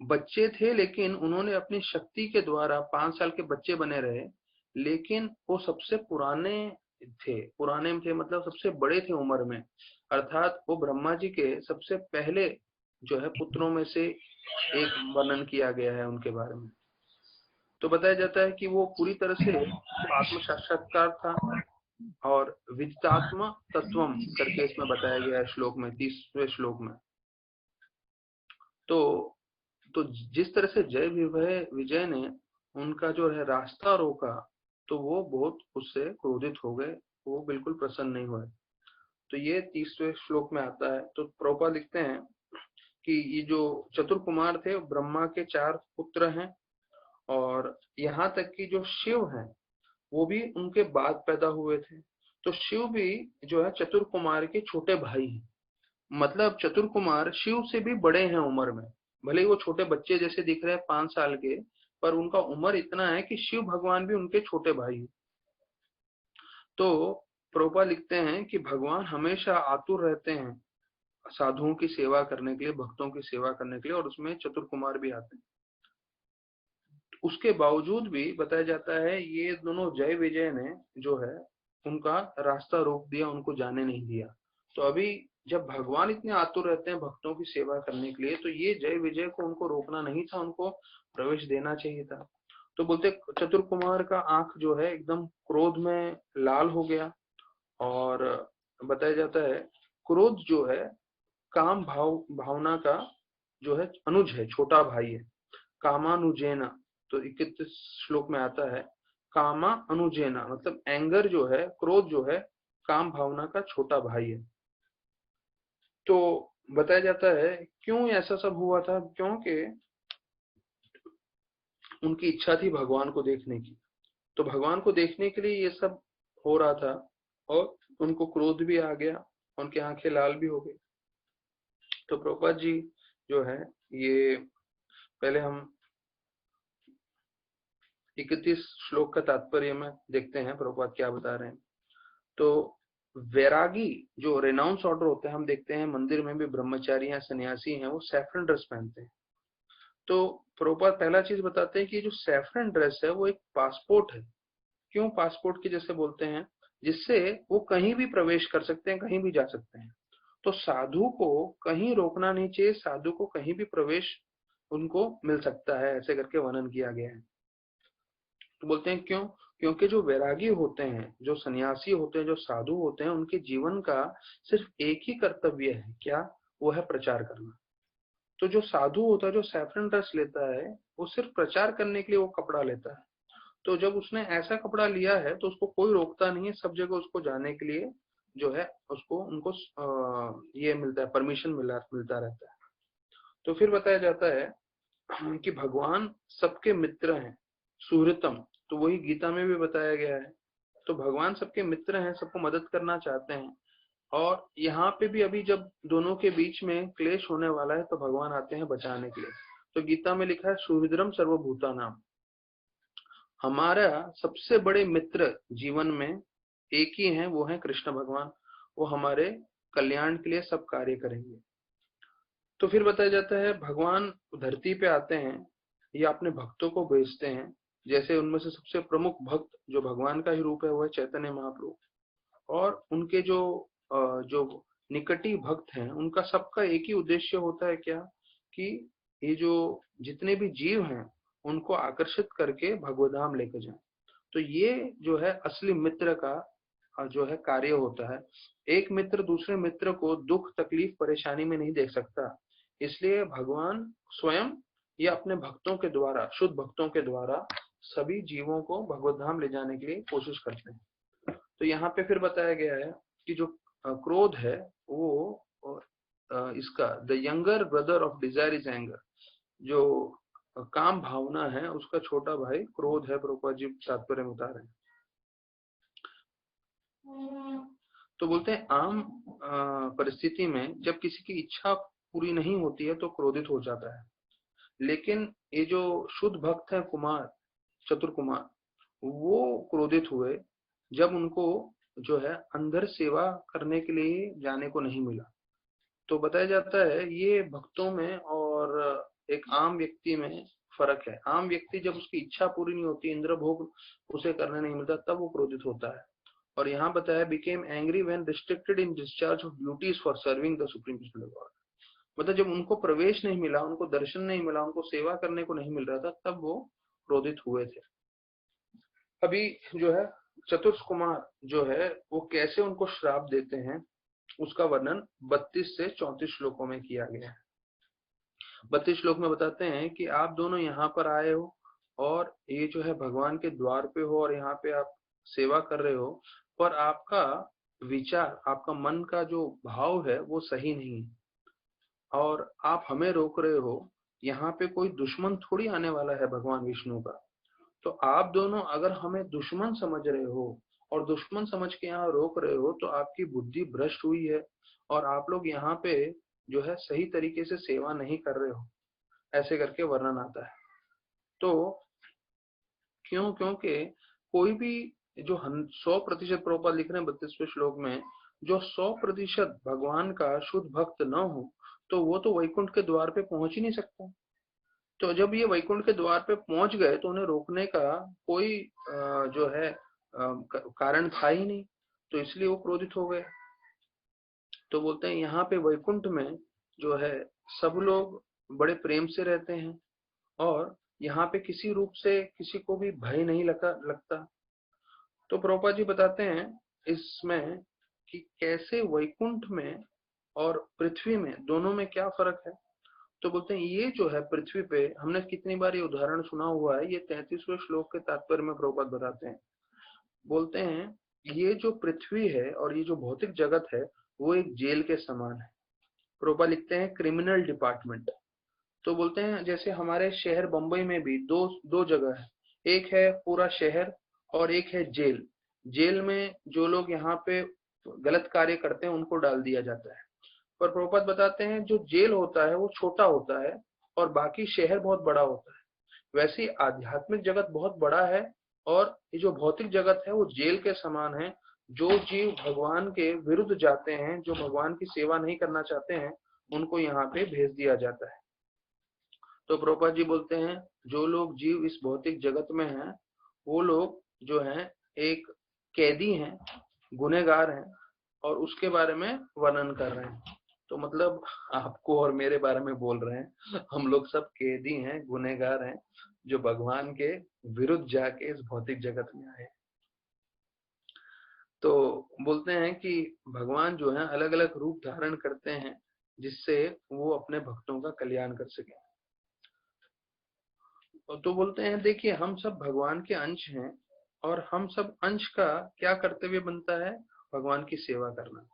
Speaker 1: बच्चे थे लेकिन उन्होंने अपनी शक्ति के द्वारा 5 साल के बच्चे बने रहे। लेकिन वो सबसे पुराने थे मतलब सबसे बड़े थे उम्र में, अर्थात वो ब्रह्मा जी के सबसे पहले जो है पुत्रों में से एक वर्णन किया गया है उनके बारे में। तो बताया जाता है कि वो पूरी तरह से आत्म साक्षात्कार था और विदितात्म तत्वम करके इसमें बताया गया है श्लोक में, 30वें श्लोक में। तो जिस तरह से विजय ने उनका जो है रास्ता रोका तो वो बहुत उससे क्रोधित हो गए, वो बिल्कुल प्रसन्न नहीं हुए। तो ये 30वें श्लोक में आता है। तो प्रभुपाद लिखते हैं कि ये जो चतुर कुमार थे ब्रह्मा के 4 पुत्र हैं और यहाँ तक कि जो शिव हैं वो भी उनके बाद पैदा हुए थे। तो शिव भी जो है चतुर कुमार के छोटे भाई हैं। मतलब चतुर कुमार शिव से भी बड़े हैं उम्र में, भले ही वो छोटे बच्चे जैसे दिख रहे हैं 5 साल के, पर उनका उम्र इतना है कि शिव भगवान भी उनके छोटे भाई हैं। तो प्रभुपाद लिखते हैं कि भगवान हमेशा आतुर रहते हैं साधुओं की सेवा करने के लिए, भक्तों की सेवा करने के लिए, और उसमें चतुर कुमार भी आते हैं। उसके बावजूद भी बताया जाता है ये दोनों जय विजय ने जो है उनका रास्ता रोक दिया, उनको जाने नहीं दिया। तो अभी जब भगवान इतने आतुर रहते हैं भक्तों की सेवा करने के लिए तो ये जय विजय को उनको रोकना नहीं था, उनको प्रवेश देना चाहिए था। तो बोलते चतुर कुमार का आंख जो है एकदम क्रोध में लाल हो गया। और बताया जाता है क्रोध जो है भावना का जो है अनुज है, छोटा भाई है, कामानुजेना। तो 31 श्लोक में आता है कामा अनुजेना, मतलब एंगर जो है, क्रोध जो है, काम भावना का छोटा भाई है। तो बताया जाता है क्यों ऐसा सब हुआ था, क्योंकि उनकी इच्छा थी भगवान को देखने की। तो भगवान को देखने के लिए ये सब हो रहा था और उनको क्रोध भी आ गया, उनकी आंखें लाल भी हो गई। तो प्रभुपाद जी जो है ये पहले हम 31 श्लोक का तात्पर्य में देखते हैं प्रभुपाद क्या बता रहे हैं। तो वैरागी जो रेनाउंस ऑर्डर होते हैं, हम देखते हैं मंदिर में भी ब्रह्मचारी हैं, सन्यासी हैं, वो सैफरन ड्रेस पहनते हैं। तो प्रभुपाद पहला चीज बताते हैं कि जो सैफरन ड्रेस है वो एक पासपोर्ट है। क्यों पासपोर्ट के जैसे बोलते हैं? जिससे वो कहीं भी प्रवेश कर सकते हैं, कहीं भी जा सकते हैं। तो साधु को कहीं रोकना नहीं चाहिए, साधु को कहीं भी प्रवेश उनको मिल सकता है, ऐसे करके वर्णन किया गया है। तो बोलते हैं क्यों? क्योंकि जो वैरागी होते हैं, जो सन्यासी होते हैं, जो साधु होते हैं, उनके जीवन का सिर्फ एक ही कर्तव्य है, क्या? वो है प्रचार करना। तो जो साधु होता है, जो सैफरन ड्रेस लेता है, वो सिर्फ प्रचार करने के लिए वो कपड़ा लेता है। तो जब उसने ऐसा कपड़ा लिया है तो उसको कोई रोकता नहीं है, सब जगह उसको जाने के लिए जो है उसको उनको ये मिलता है, परमिशन मिलता रहता है। तो फिर बताया जाता है कि भगवान सबके मित्र हैं, सुहृतम, तो वही गीता में भी बताया गया है। तो भगवान सबके मित्र हैं, सबको मदद करना चाहते हैं। और यहाँ पे भी अभी जब दोनों के बीच में क्लेश होने वाला है तो भगवान आते हैं बचाने के लिए। तो गीता में लिखा है सुहृदम सर्वभूता नाम, हमारा सबसे बड़े मित्र जीवन में एक ही हैं, वो हैं कृष्ण भगवान। वो हमारे कल्याण के लिए सब कार्य करेंगे। तो फिर बताया जाता है भगवान धरती पे आते हैं या अपने भक्तों को भेजते हैं। जैसे उनमें से सबसे प्रमुख भक्त जो भगवान का ही रूप है वो है चैतन्य महाप्रभु। और उनके जो निकटी भक्त हैं उनका सबका एक ही उद्देश्य होता है, क्या कि ये जो जितने भी जीव हैं उनको आकर्षित करके भगवधाम लेके जाएं। तो ये जो है असली मित्र का जो है कार्य होता है। एक मित्र दूसरे मित्र को दुख तकलीफ परेशानी में नहीं देख सकता, इसलिए भगवान स्वयं या अपने भक्तों के द्वारा, शुद्ध भक्तों के द्वारा सभी जीवों को भगवत धाम ले जाने के लिए कोशिश करते हैं। तो यहाँ पे फिर बताया गया है कि जो क्रोध है वो इसका the younger brother of desire is anger, जो काम भावना है उसका छोटा भाई क्रोध है, प्रभुपाद जी तात्पर्य में बता रहे हैं। तो बोलते हैं आम परिस्थिति में जब किसी की इच्छा पूरी नहीं होती है तो क्रोधित हो जाता है, लेकिन ये जो शुद्ध भक्त है कुमार, चतुर कुमार, वो क्रोधित हुए जब उनको जो है अंदर सेवा करने के लिए जाने को नहीं मिला। तो बताया जाता है ये भक्तों में और एक आम व्यक्ति में फर्क है। आम व्यक्ति जब उसकी इच्छा पूरी नहीं होती, इंद्र भोग उसे करने नहीं मिलता, तब वो क्रोधित होता है। और यहाँ बताया became angry when restricted in discharge of duties for serving the supreme peaceful God. मतलब जब उनको प्रवेश नहीं मिला, उनको दर्शन नहीं मिला, उनको सेवा करने को नहीं मिल रहा था, तब वो क्रोधित हुए थे। अभी जो है चतुर्थ कुमार जो है वो कैसे उनको श्राप देते हैं उसका वर्णन 32 से 34 श्लोकों में किया गया है। 32 श्लोक में बताते हैं कि आप दोनों यहाँ पर आए हो और ये जो है भगवान के द्वार पे हो और यहाँ पे आप सेवा कर रहे हो, पर आपका विचार, आपका मन का जो भाव है वो सही नहीं है और आप हमें रोक रहे हो। यहाँ पे कोई दुश्मन थोड़ी आने वाला है भगवान विष्णु का, तो आप दोनों अगर हमें दुश्मन समझ रहे हो और दुश्मन समझ के यहाँ रोक रहे हो तो आपकी बुद्धि भ्रष्ट हुई है और आप लोग यहाँ पे जो है सही तरीके से सेवा नहीं कर रहे हो, ऐसे करके वर्णन आता है। तो क्योंकि कोई भी जो 100% प्रभुपाद लिख रहे हैं 32वें श्लोक में, जो 100% भगवान का शुद्ध भक्त न हो तो वो तो वैकुंठ के द्वार पे पहुंच ही नहीं सकता। तो जब ये वैकुंठ के द्वार पे पहुंच गए तो उन्हें रोकने का कोई जो है कारण था ही नहीं, तो इसलिए वो क्रोधित हो गए। तो बोलते हैं यहाँ पे वैकुंठ में जो है सब लोग बड़े प्रेम से रहते हैं और यहाँ पे किसी रूप से किसी को भी भय नहीं लगता। तो प्रभुपाद जी बताते हैं इसमें कि कैसे वैकुंठ में और पृथ्वी में दोनों में क्या फर्क है। तो बोलते हैं ये जो है पृथ्वी पे, हमने कितनी बार ये उदाहरण सुना हुआ है, ये 33वें श्लोक के तात्पर्य में प्रभुपाद बताते हैं। बोलते हैं ये जो पृथ्वी है और ये जो भौतिक जगत है वो एक जेल के समान है। प्रभुपाद लिखते हैं क्रिमिनल डिपार्टमेंट। तो बोलते हैं जैसे हमारे शहर बंबई में भी दो जगह है, एक है पूरा शहर और एक है जेल। जेल में जो लोग यहाँ पे गलत कार्य करते हैं उनको डाल दिया जाता है। पर प्रभुपाद बताते हैं जो जेल होता है वो छोटा होता है और बाकी शहर बहुत बड़ा होता है। वैसे आध्यात्मिक जगत बहुत बड़ा है और ये जो भौतिक जगत है वो जेल के समान है। जो जीव भगवान के विरुद्ध जाते हैं, जो भगवान की सेवा नहीं करना चाहते हैं, उनको यहाँ पे भेज दिया जाता है। तो प्रभुपाद जी बोलते हैं जो लोग जीव इस भौतिक जगत में हैं वो लोग जो हैं एक कैदी हैं, गुनहगार हैं और उसके बारे में वर्णन कर रहे हैं। तो मतलब आपको और मेरे बारे में बोल रहे हैं, हम लोग सब कैदी हैं, गुनहगार हैं, जो भगवान के विरुद्ध जाके इस भौतिक जगत में आए। तो बोलते हैं कि भगवान जो है अलग अलग रूप धारण करते हैं जिससे वो अपने भक्तों का कल्याण कर सके। तो बोलते हैं देखिए हम सब भगवान के अंश हैं और हम सब अंश का क्या कर्तव्य बनता है, भगवान की सेवा करना।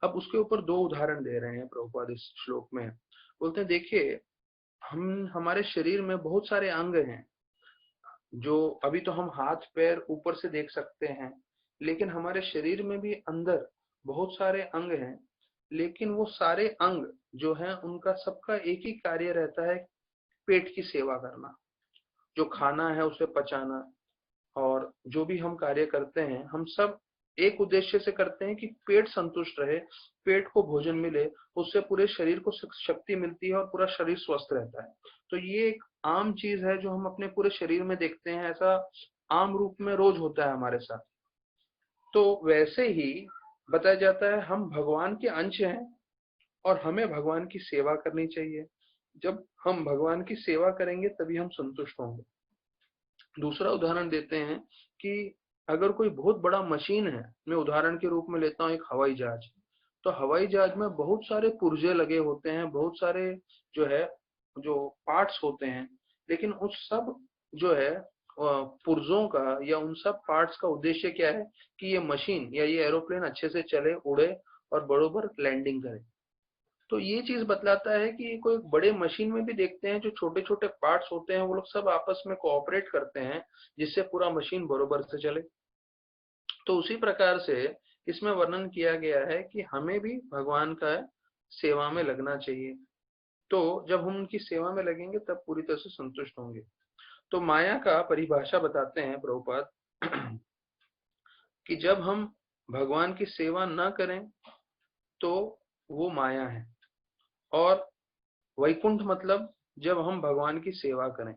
Speaker 1: अब उसके ऊपर दो उदाहरण दे रहे हैं प्रभुपाद इस श्लोक में। बोलते हैं देखिए हम हमारे शरीर में बहुत सारे अंग हैं, जो अभी तो हम हाथ पैर ऊपर से देख सकते हैं, लेकिन हमारे शरीर में भी अंदर बहुत सारे अंग हैं। लेकिन वो सारे अंग जो हैं उनका सबका एक ही कार्य रहता है, पेट की सेवा करना। जो खाना है उसे पचाना, और जो भी हम कार्य करते हैं हम सब एक उद्देश्य से करते हैं कि पेट संतुष्ट रहे, पेट को भोजन मिले, उससे पूरे शरीर को शक्ति मिलती है और पूरा शरीर स्वस्थ रहता है। तो ये एक आम चीज है जो हम अपने पूरे शरीर में देखते हैं, ऐसा आम रूप में रोज होता है हमारे साथ। तो वैसे ही बताया जाता है हम भगवान के अंश हैं और हमें भगवान की सेवा करनी चाहिए। जब हम भगवान की सेवा करेंगे तभी हम संतुष्ट होंगे। दूसरा उदाहरण देते हैं कि अगर कोई बहुत बड़ा मशीन है, मैं उदाहरण के रूप में लेता हूँ एक हवाई जहाज। तो हवाई जहाज में बहुत सारे पुर्जे लगे होते हैं, बहुत सारे जो है जो पार्ट्स होते हैं, लेकिन उस सब जो है पुर्जों का या उन सब पार्ट्स का उद्देश्य क्या है कि ये मशीन या ये एरोप्लेन अच्छे से चले, उड़े और बरोबर लैंडिंग करे। तो ये चीज बतलाता है कि कोई बड़े मशीन में भी देखते हैं जो छोटे छोटे पार्ट्स होते हैं वो लोग सब आपस में कोऑपरेट करते हैं, जिससे पूरा मशीन बरोबर से चले। तो उसी प्रकार से इसमें वर्णन किया गया है कि हमें भी भगवान का सेवा में लगना चाहिए। तो जब हम उनकी सेवा में लगेंगे तब पूरी तरह से संतुष्ट होंगे। तो माया का परिभाषा बताते हैं प्रभुपाद कि जब हम भगवान की सेवा न करें तो वो माया है, और वैकुंठ मतलब जब हम भगवान की सेवा करें।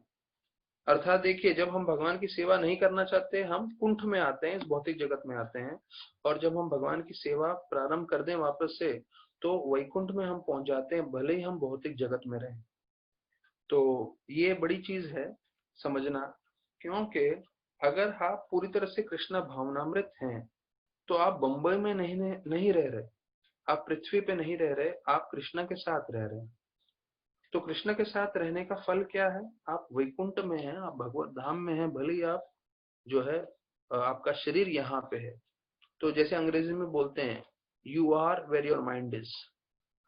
Speaker 1: अर्थात देखिए जब हम भगवान की सेवा नहीं करना चाहते हम कुंठ में आते हैं, इस भौतिक जगत में आते हैं, और जब हम भगवान की सेवा प्रारंभ कर दें वापस से तो वैकुंठ में हम पहुंच जाते हैं, भले ही हम भौतिक जगत में रहें। तो ये बड़ी चीज है समझना, क्योंकि अगर आप पूरी तरह से कृष्ण भावनामृत हैं तो आप बंबई में नहीं रह रहे, आप पृथ्वी पे नहीं रह रहे, आप कृष्ण के साथ रह रहे हैं। तो कृष्ण के साथ रहने का फल क्या है, आप वैकुंठ में हैं, आप भगवत धाम में हैं, भले ही आप जो है आपका शरीर यहाँ पे है। तो जैसे अंग्रेजी में बोलते हैं you are where your mind is,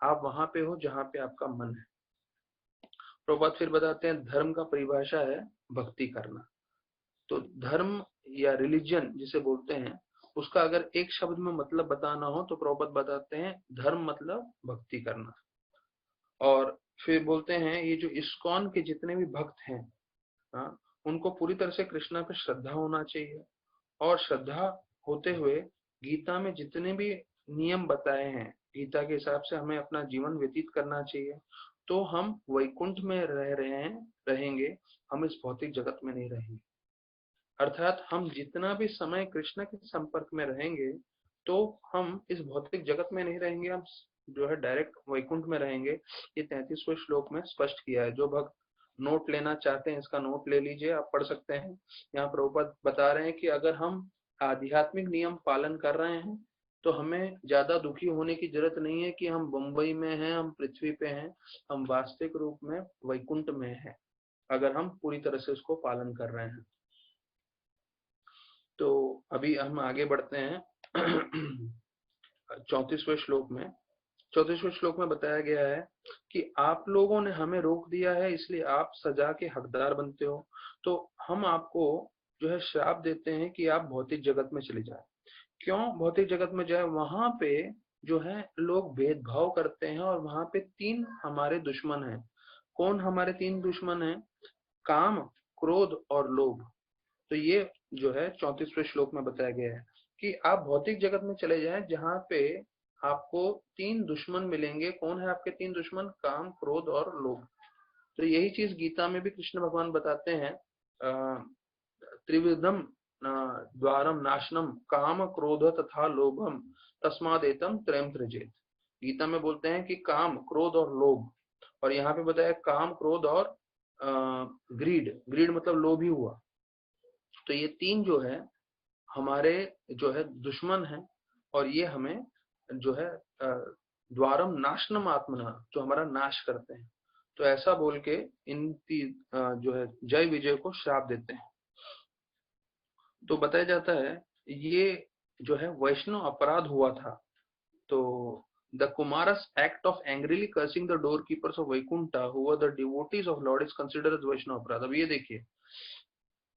Speaker 1: आप वहां पे हो जहाँ पे आपका मन है। प्रभुपाद फिर बताते हैं धर्म का परिभाषा है भक्ति करना। तो धर्म या रिलीजन जिसे बोलते हैं उसका अगर एक शब्द में मतलब बताना हो तो प्रभुपाद बताते हैं धर्म मतलब भक्ति करना। और फिर बोलते हैं ये जो इस्कॉन के जितने भी भक्त हैं, हाँ, उनको पूरी तरह से कृष्णा पे श्रद्धा होना चाहिए, और श्रद्धा होते हुए गीता में जितने भी नियम बताए हैं गीता के हिसाब से हमें अपना जीवन व्यतीत करना चाहिए। तो हम वैकुंठ में रह रहे हैं, रहेंगे, हम इस भौतिक जगत में नहीं रहेंगे। अर्थात हम जितना भी समय कृष्ण के संपर्क में रहेंगे तो हम इस भौतिक जगत में नहीं रहेंगे, हम जो है डायरेक्ट वैकुंठ में रहेंगे। ये 33वें श्लोक में स्पष्ट किया है। जो भक्त नोट लेना चाहते हैं इसका नोट ले लीजिए, आप पढ़ सकते हैं। यहाँ प्रभुपाद बता रहे हैं कि अगर हम आध्यात्मिक नियम पालन कर रहे हैं तो हमें ज्यादा दुखी होने की जरूरत नहीं है कि हम बंबई में हैं, हम पृथ्वी पे हैं, हम वास्तविक रूप में वैकुंठ में हैं, अगर हम पूरी तरह से उसको पालन कर रहे हैं। तो अभी हम आगे बढ़ते हैं 34वें श्लोक में। 34वें श्लोक में बताया गया है कि आप लोगों ने हमें रोक दिया है इसलिए आप सजा के हकदार बनते हो। तो हम आपको जो है श्राप देते हैं कि आप भौतिक जगत में चले जाए। क्यों भौतिक जगत में जाए, वहां पे जो है लोग भेदभाव करते हैं, और वहां पे तीन हमारे दुश्मन हैं। कौन हमारे तीन दुश्मन हैं? काम, क्रोध और लोभ। तो ये जो है 34वें श्लोक में बताया गया है कि आप भौतिक जगत में चले जाएं जहां पे आपको तीन दुश्मन मिलेंगे। कौन है आपके तीन दुश्मन? काम, क्रोध और लोभ। तो यही चीज गीता में भी कृष्ण भगवान बताते हैं, त्रिविधम द्वारम नाशनम काम क्रोध तथा लोभम तस्मादेतम त्रयम त्यजेत। गीता में बोलते हैं कि काम, क्रोध और लोभ, और यहाँ पे बताया काम, क्रोध और ग्रीड। ग्रीड मतलब लोभ ही हुआ। तो ये तीन जो है हमारे जो है दुश्मन है, और ये हमें जो है द्वारम नाशनम आत्मना, जो हमारा नाश करते हैं। तो ऐसा बोल के जो है जय विजय को श्राप देते हैं। तो बताया जाता है ये जो है वैष्णव अपराध हुआ था। तो the Kumaras act of angrily cursing the door keepers of Vaikuntha who were the devotees of Lord is considered as Vaishnava अपराध। अब ये देखिए,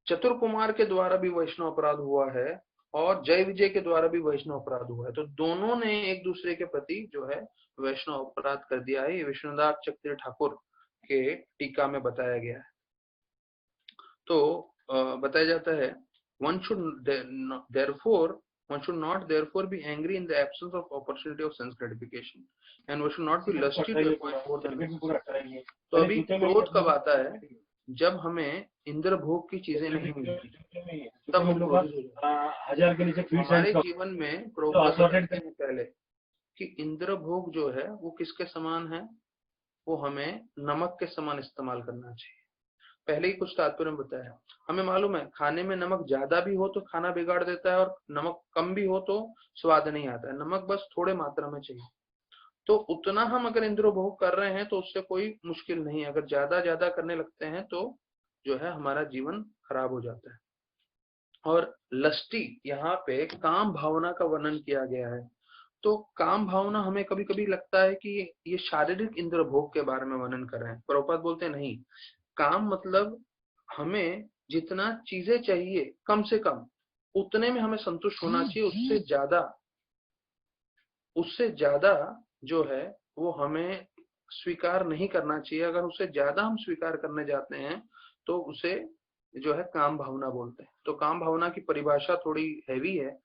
Speaker 1: चतुर कुमार के द्वारा भी वैष्णव अपराध हुआ है और जय विजय के द्वारा भी वैष्णव अपराध हुआ है। तो दोनों ने एक दूसरे के प्रति जो है वैष्णव अपराध कर दिया है। ये विष्णुदास चक्र ठाकुर के टीका में बताया गया है। तो बताया जाता है one should not therefore be angry in the absence of opportunity of sense gratification and one should not be lusty to acquire more than necessary। तो अभी क्रोध कब आता है? जब हमें इंद्र भोग की चीजें नहीं मिलती तब हम क्रोधित हो जाते हैं। हमारे जीवन में कहते हैं पहले कि इंद्र भोग जो है वो किसके समान है? वो हमें नमक के समान इस्तेमाल करना चाहिए। पहले ही कुछ तात्पर्य में बताया। हमें मालूम है खाने में नमक ज्यादा भी हो तो खाना बिगाड़ देता है और नमक कम भी हो तो स्वाद नहीं आता है। नमक बस थोड़े मात्रा में चाहिए। तो उतना हम अगर इंद्रभोग कर रहे हैं तो उससे कोई मुश्किल नहीं है। अगर ज्यादा ज्यादा करने लगते हैं तो जो है हमारा जीवन खराब हो जाता है। और लस्टी, यहाँ पे काम भावना का वर्णन किया गया है। तो काम भावना हमें कभी कभी लगता है कि ये शारीरिक इंद्रभोग के बारे में वर्णन कर रहे हैं। प्रभुपाद बोलते हैं नहीं, काम मतलब हमें जितना चीजें चाहिए कम से कम उतने में हमें संतुष्ट होना चाहिए। उससे ज्यादा जो है वो हमें स्वीकार नहीं करना चाहिए। अगर उससे ज्यादा हम स्वीकार करने जाते हैं तो उसे जो है काम भावना बोलते हैं। तो काम भावना की परिभाषा थोड़ी हैवी है।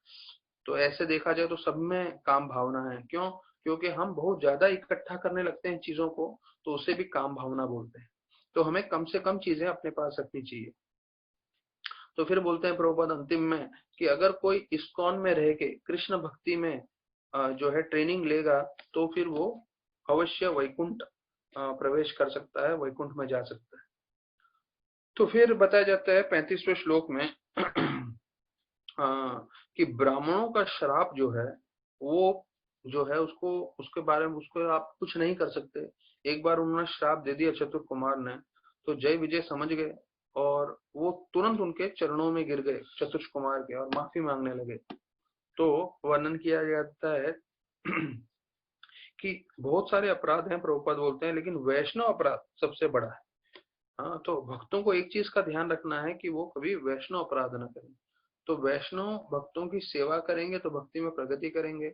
Speaker 1: तो ऐसे देखा जाए तो सब में काम भावना है। क्यों? क्योंकि हम बहुत ज्यादा इकट्ठा करने लगते हैं चीजों को, तो उसे भी काम भावना बोलते हैं। तो हमें कम से कम चीजें अपने पास रखनी चाहिए। तो फिर बोलते हैं प्रभुपाद अंतिम में कि अगर कोई इस्कॉन में रह के कृष्ण भक्ति में जो है ट्रेनिंग लेगा तो फिर वो अवश्य वैकुंठ प्रवेश कर सकता है, वैकुंठ में जा सकता है। तो फिर बताया जाता है 35वें श्लोक में कि ब्राह्मणों का श्राप जो है वो जो है उसको उसके बारे में उसको आप कुछ नहीं कर सकते। एक बार उन्होंने श्राप दे दिया चतुर कुमार ने, तो जय विजय समझ गए और वो तुरंत उनके चरणों में गिर गए चतुर कुमार के और माफी मांगने लगे। तो वर्णन किया जाता है कि बहुत सारे अपराध हैं प्रभुपाद बोलते हैं, लेकिन वैष्णव अपराध सबसे बड़ा है। हाँ, तो भक्तों को एक चीज का ध्यान रखना है कि वो कभी वैष्णव अपराध न करें। तो वैष्णव भक्तों की सेवा करेंगे तो भक्ति में प्रगति करेंगे,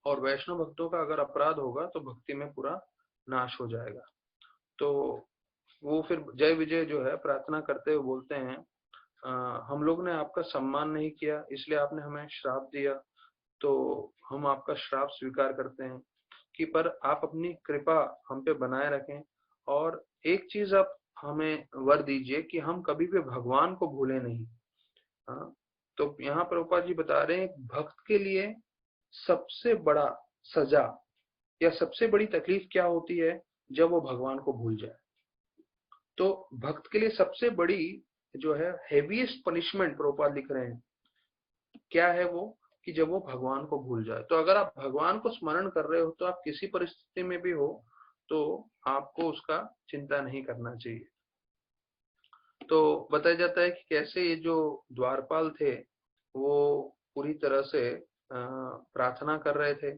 Speaker 1: और वैष्णव भक्तों का अगर अपराध होगा तो भक्ति में पूरा नाश हो जाएगा। तो वो फिर जय विजय जो है प्रार्थना करते हुए बोलते हैं, हम लोग ने आपका सम्मान नहीं किया इसलिए आपने हमें श्राप दिया, तो हम आपका श्राप स्वीकार करते हैं कि पर आप अपनी कृपा हम पे बनाए रखें। और एक चीज आप हमें वर दीजिए कि हम कभी भी भगवान को भूले नहीं। हाँ, तो यहाँ प्रभुपाद जी बता रहे हैं भक्त के लिए सबसे बड़ा सजा या सबसे बड़ी तकलीफ क्या होती है? जब वो भगवान को भूल जाए। तो भक्त के लिए सबसे बड़ी जो है हेवीएस्ट पनिशमेंट प्रभुपाद लिख रहे हैं क्या है वो, कि जब वो भगवान को भूल जाए। तो अगर आप भगवान को स्मरण कर रहे हो तो आप किसी परिस्थिति में भी हो तो आपको उसका चिंता नहीं करना चाहिए। तो बताया जाता है कि कैसे ये जो द्वारपाल थे वो पूरी तरह से प्रार्थना कर रहे थे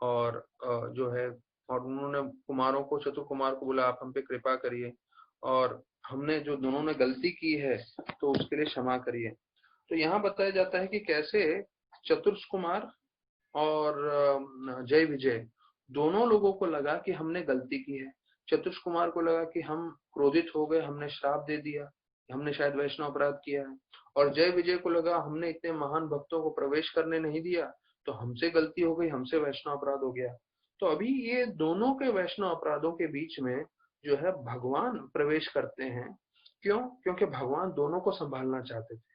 Speaker 1: और जो है और उन्होंने कुमारों को चतुर कुमार को बोला आप हम पे कृपा करिए और हमने जो दोनों ने गलती की है तो उसके लिए क्षमा करिए। तो यहाँ बताया जाता है कि कैसे चतुर्स कुमार और जय विजय दोनों लोगों को लगा कि हमने गलती की है। चतुर्स कुमार को लगा कि हम क्रोधित हो गए, हमने श्राप दे दिया, हमने शायद वैष्णव अपराध किया है। और जय विजय को लगा हमने इतने महान भक्तों को प्रवेश करने नहीं दिया तो हमसे गलती हो गई, हमसे वैष्णव अपराध हो गया। तो अभी ये दोनों के वैष्णव अपराधों के बीच में जो है भगवान प्रवेश करते हैं। क्यों? क्योंकि भगवान दोनों को संभालना चाहते थे।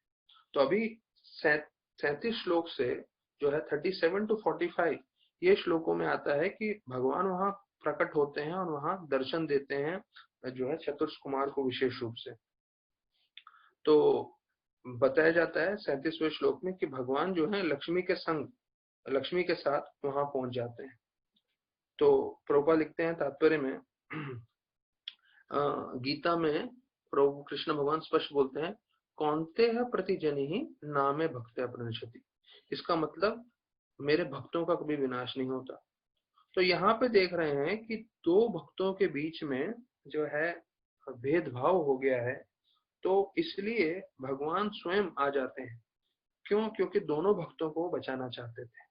Speaker 1: तो अभी 37 श्लोक से जो है 37 to 45 ये श्लोकों में आता है कि भगवान वहां प्रकट होते हैं और वहां दर्शन देते हैं जो है चतुर्स कुमार को विशेष रूप से। तो बताया जाता है 37वें श्लोक में कि भगवान जो है लक्ष्मी के साथ वहां पहुंच जाते हैं। तो प्रभुपाद लिखते हैं तात्पर्य में, गीता में प्रभु कृष्ण भगवान स्पष्ट बोलते हैं, कौन्तेय प्रतिजनिहि नामे भक्त्या प्रणश्यति। इसका मतलब मेरे भक्तों का कभी विनाश नहीं होता। तो यहाँ पे देख रहे हैं कि दो भक्तों के बीच में जो है भेदभाव हो गया है, तो इसलिए भगवान स्वयं आ जाते हैं। क्यों? क्योंकि दोनों भक्तों को बचाना चाहते थे।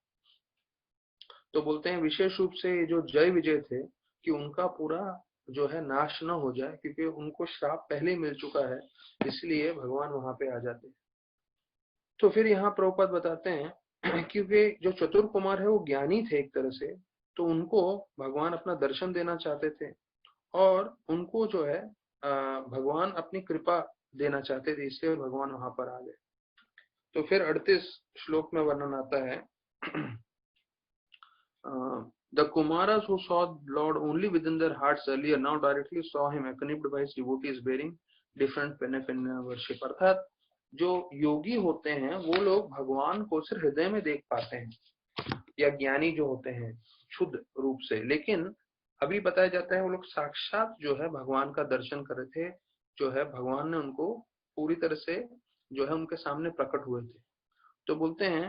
Speaker 1: तो बोलते हैं विशेष रूप से जो जय विजय थे कि उनका पूरा जो है नाश न हो जाए, क्योंकि उनको श्राप पहले ही मिल चुका है, इसलिए भगवान वहां पे आ जाते हैं। तो फिर यहाँ प्रभुपाद बताते हैं क्योंकि जो चतुर कुमार है वो ज्ञानी थे एक तरह से, तो उनको भगवान अपना दर्शन देना चाहते थे और उनको जो है भगवान अपनी कृपा देना चाहते थे, इसलिए भगवान वहां पर आ गए। तो फिर 38 श्लोक में वर्णन आता है, the Kumaras who saw Lord only within their hearts earlier now directly saw him accompanied by his devotees bearing different paraphernalia worship। अर्थात जो योगी होते हैं वो लोग भगवान को सिर्फ हृदय में देख पाते हैं, या ज्ञानी जो होते हैं शुद्ध रूप से, लेकिन अभी बताया जाता है वो लोग साक्षात जो है भगवान का दर्शन कर रहे थे, जो है भगवान ने उनको पूरी तरह से जो है उनके सामने प्रकट हुए थे। तो बोलते हैं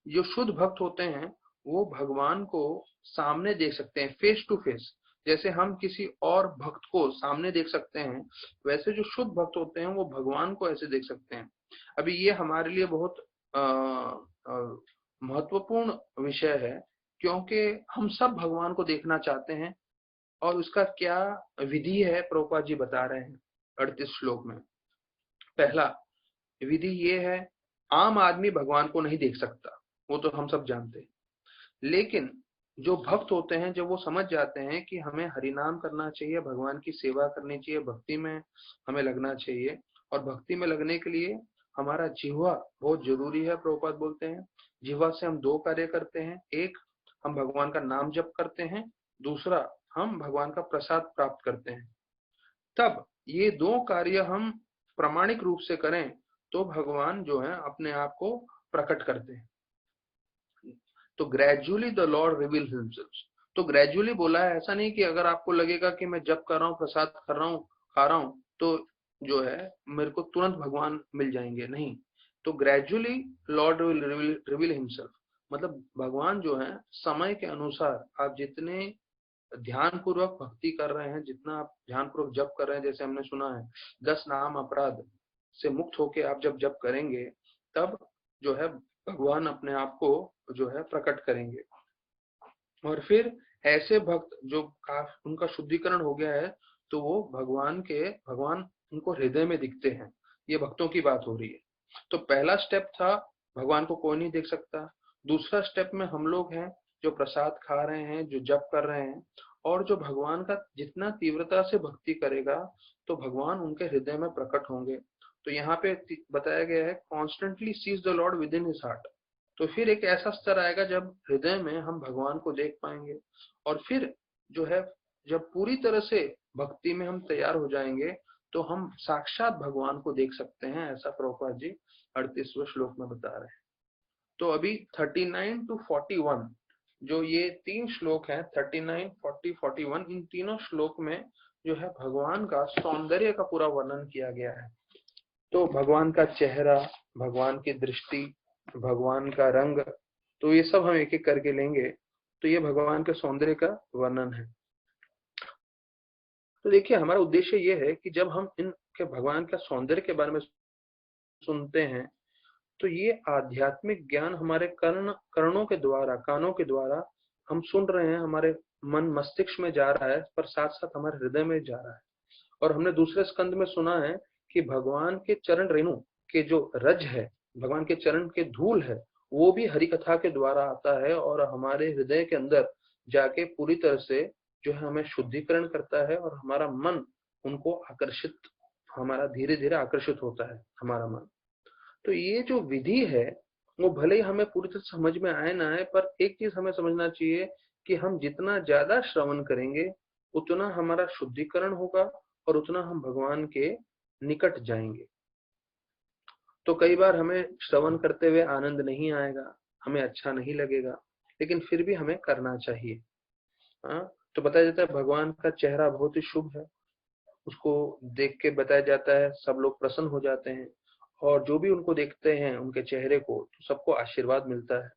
Speaker 1: जो शुद्ध भक्त होते हैं वो भगवान को सामने देख सकते हैं, फेस टू फेस। जैसे हम किसी और भक्त को सामने देख सकते हैं, वैसे जो शुद्ध भक्त होते हैं वो भगवान को ऐसे देख सकते हैं। अभी ये हमारे लिए बहुत महत्वपूर्ण विषय है, क्योंकि हम सब भगवान को देखना चाहते हैं, और उसका क्या विधि है प्रभुपाद जी बता रहे हैं 38 श्लोक में। पहला विधि ये है, आम आदमी भगवान को नहीं देख सकता, वो तो हम सब जानते हैं, लेकिन जो भक्त होते हैं जब वो समझ जाते हैं कि हमें हरिनाम करना चाहिए, भगवान की सेवा करनी चाहिए, भक्ति में हमें लगना चाहिए, और भक्ति में लगने के लिए हमारा जिह्वा बहुत जरूरी है। प्रभुपाद बोलते हैं जिह्वा से हम दो कार्य करते हैं, एक हम भगवान का नाम जप करते हैं, दूसरा हम भगवान का प्रसाद प्राप्त करते हैं। तब ये दो कार्य हम प्रामाणिक रूप से करें तो भगवान जो है अपने आप को प्रकट करते हैं। तो gradually the Lord reveal himself. तो ग्रेजुअली बोला है, ऐसा नहीं कि अगर आपको लगेगा कि मैं जप कर रहा हूँ, प्रसाद कर रहा हूँ, खा रहा हूँ, तो जो है मेरे को तुरंत भगवान मिल जाएंगे, नहीं। तो gradually Lord will reveal himself, मतलब भगवान जो है समय के अनुसार आप जितने ध्यान पूर्वक भक्ति कर रहे हैं, जितना आप ध्यान पूर्वक जप कर रहे हैं, जैसे हमने सुना है 10 नाम अपराध से मुक्त होके आप जब जप करेंगे, तब जो है भगवान अपने आप को जो है प्रकट करेंगे। और फिर ऐसे भक्त जो उनका शुद्धिकरण हो गया है, तो वो भगवान उनको हृदय में दिखते हैं। ये भक्तों की बात हो रही है। तो पहला स्टेप था भगवान को कोई नहीं देख सकता। दूसरा स्टेप में हम लोग हैं जो प्रसाद खा रहे हैं, जो जप कर रहे हैं, और जो भगवान का जितना तीव्रता से भक्ति करेगा तो भगवान उनके हृदय में प्रकट होंगे। तो यहाँ पे बताया गया है, constantly sees the Lord within his heart. तो फिर एक ऐसा स्तर आएगा जब हृदय में हम भगवान को देख पाएंगे, और फिर जो है जब पूरी तरह से भक्ति में हम तैयार हो जाएंगे तो हम साक्षात भगवान को देख सकते हैं, ऐसा प्रभुपाद जी 38वें श्लोक में बता रहे हैं। तो अभी 39 to 41 जो ये 3 श्लोक हैं, 39, 40, 41, इन तीनों श्लोक में जो है भगवान का सौंदर्य का पूरा वर्णन किया गया है। तो भगवान का चेहरा, भगवान की दृष्टि, भगवान का रंग, तो ये सब हम एक एक करके लेंगे। तो ये भगवान के सौंदर्य का वर्णन है। तो देखिए हमारा उद्देश्य ये है कि जब हम इनके भगवान का सौंदर्य के बारे में सुनते हैं, तो ये आध्यात्मिक ज्ञान हमारे कर्णों के द्वारा, कानों के द्वारा हम सुन रहे हैं, हमारे मन मस्तिष्क में जा रहा है, पर साथ साथ हमारे हृदय में जा रहा है। और हमने दूसरे स्कंद में सुना है कि भगवान के चरण रेणु के जो रज है, भगवान के चरण के धूल है, वो भी हरि कथा के द्वारा आता है और हमारे हृदय के अंदर जाके पूरी तरह से जो है हमें शुद्धिकरण करता है, और हमारा मन उनको आकर्षित, हमारा धीरे धीरे आकर्षित होता है हमारा मन। तो ये जो विधि है वो भले ही हमें पूरी तरह समझ में आए ना आए, पर एक चीज हमें समझना चाहिए कि हम जितना ज्यादा श्रवण करेंगे उतना हमारा शुद्धिकरण होगा और उतना हम भगवान के निकट जाएंगे। तो कई बार हमें श्रवण करते हुए आनंद नहीं आएगा, हमें अच्छा नहीं लगेगा, लेकिन फिर भी हमें करना चाहिए। हाँ, तो बताया जाता है भगवान का चेहरा बहुत ही शुभ है, उसको देख के बताया जाता है सब लोग प्रसन्न हो जाते हैं, और जो भी उनको देखते हैं उनके चेहरे को तो सबको आशीर्वाद मिलता है।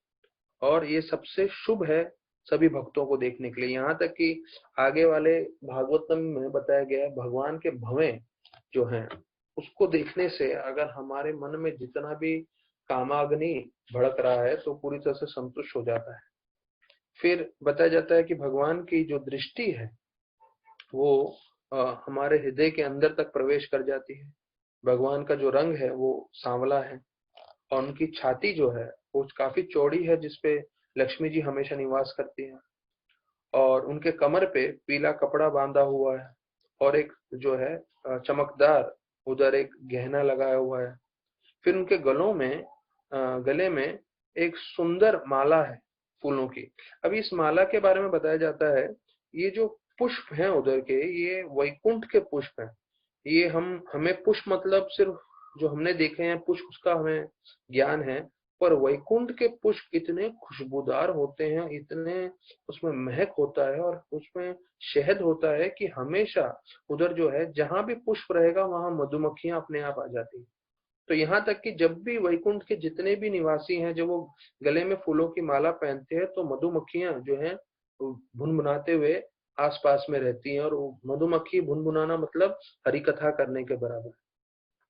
Speaker 1: और ये सबसे शुभ है सभी भक्तों को देखने के लिए। यहाँ तक कि आगे वाले भागवतम में बताया गया है भगवान के भवें जो हैं उसको देखने से अगर हमारे मन में जितना भी कामाग्नि भड़क रहा है तो पूरी तरह से संतुष्ट हो जाता है। फिर बताया जाता है कि भगवान की जो दृष्टि है वो हमारे हृदय के अंदर तक प्रवेश कर जाती है। भगवान का जो रंग है वो सांवला है, और उनकी छाती जो है वो काफी चौड़ी है जिसपे लक्ष्मी जी हमेशा निवास करती हैं, और उनके कमर पे पीला कपड़ा बांधा हुआ है, और एक जो है चमकदार उधर एक गहना लगाया हुआ है। फिर उनके गले में एक सुंदर माला है फूलों की। अब इस माला के बारे में बताया जाता है ये जो पुष्प हैं उधर के ये वैकुंठ के पुष्प हैं। ये हमें पुष्प मतलब सिर्फ जो हमने देखे हैं पुष्प उसका हमें ज्ञान है, पर वैकुंठ के पुष्प इतने खुशबूदार होते हैं, इतने उसमें महक होता है और उसमें शहद होता है कि हमेशा उधर जो है जहां भी पुष्प रहेगा वहां मधुमक्खियां अपने आप आ जाती हैं। तो यहाँ तक कि जब भी वैकुंठ के जितने भी निवासी हैं जब वो गले में फूलों की माला पहनते हैं तो मधुमक्खियां जो है भुनभुनाते हुए आसपास में रहती हैं, और मधुमक्खी भुनभुनाना मतलब हरि कथा करने के बराबर।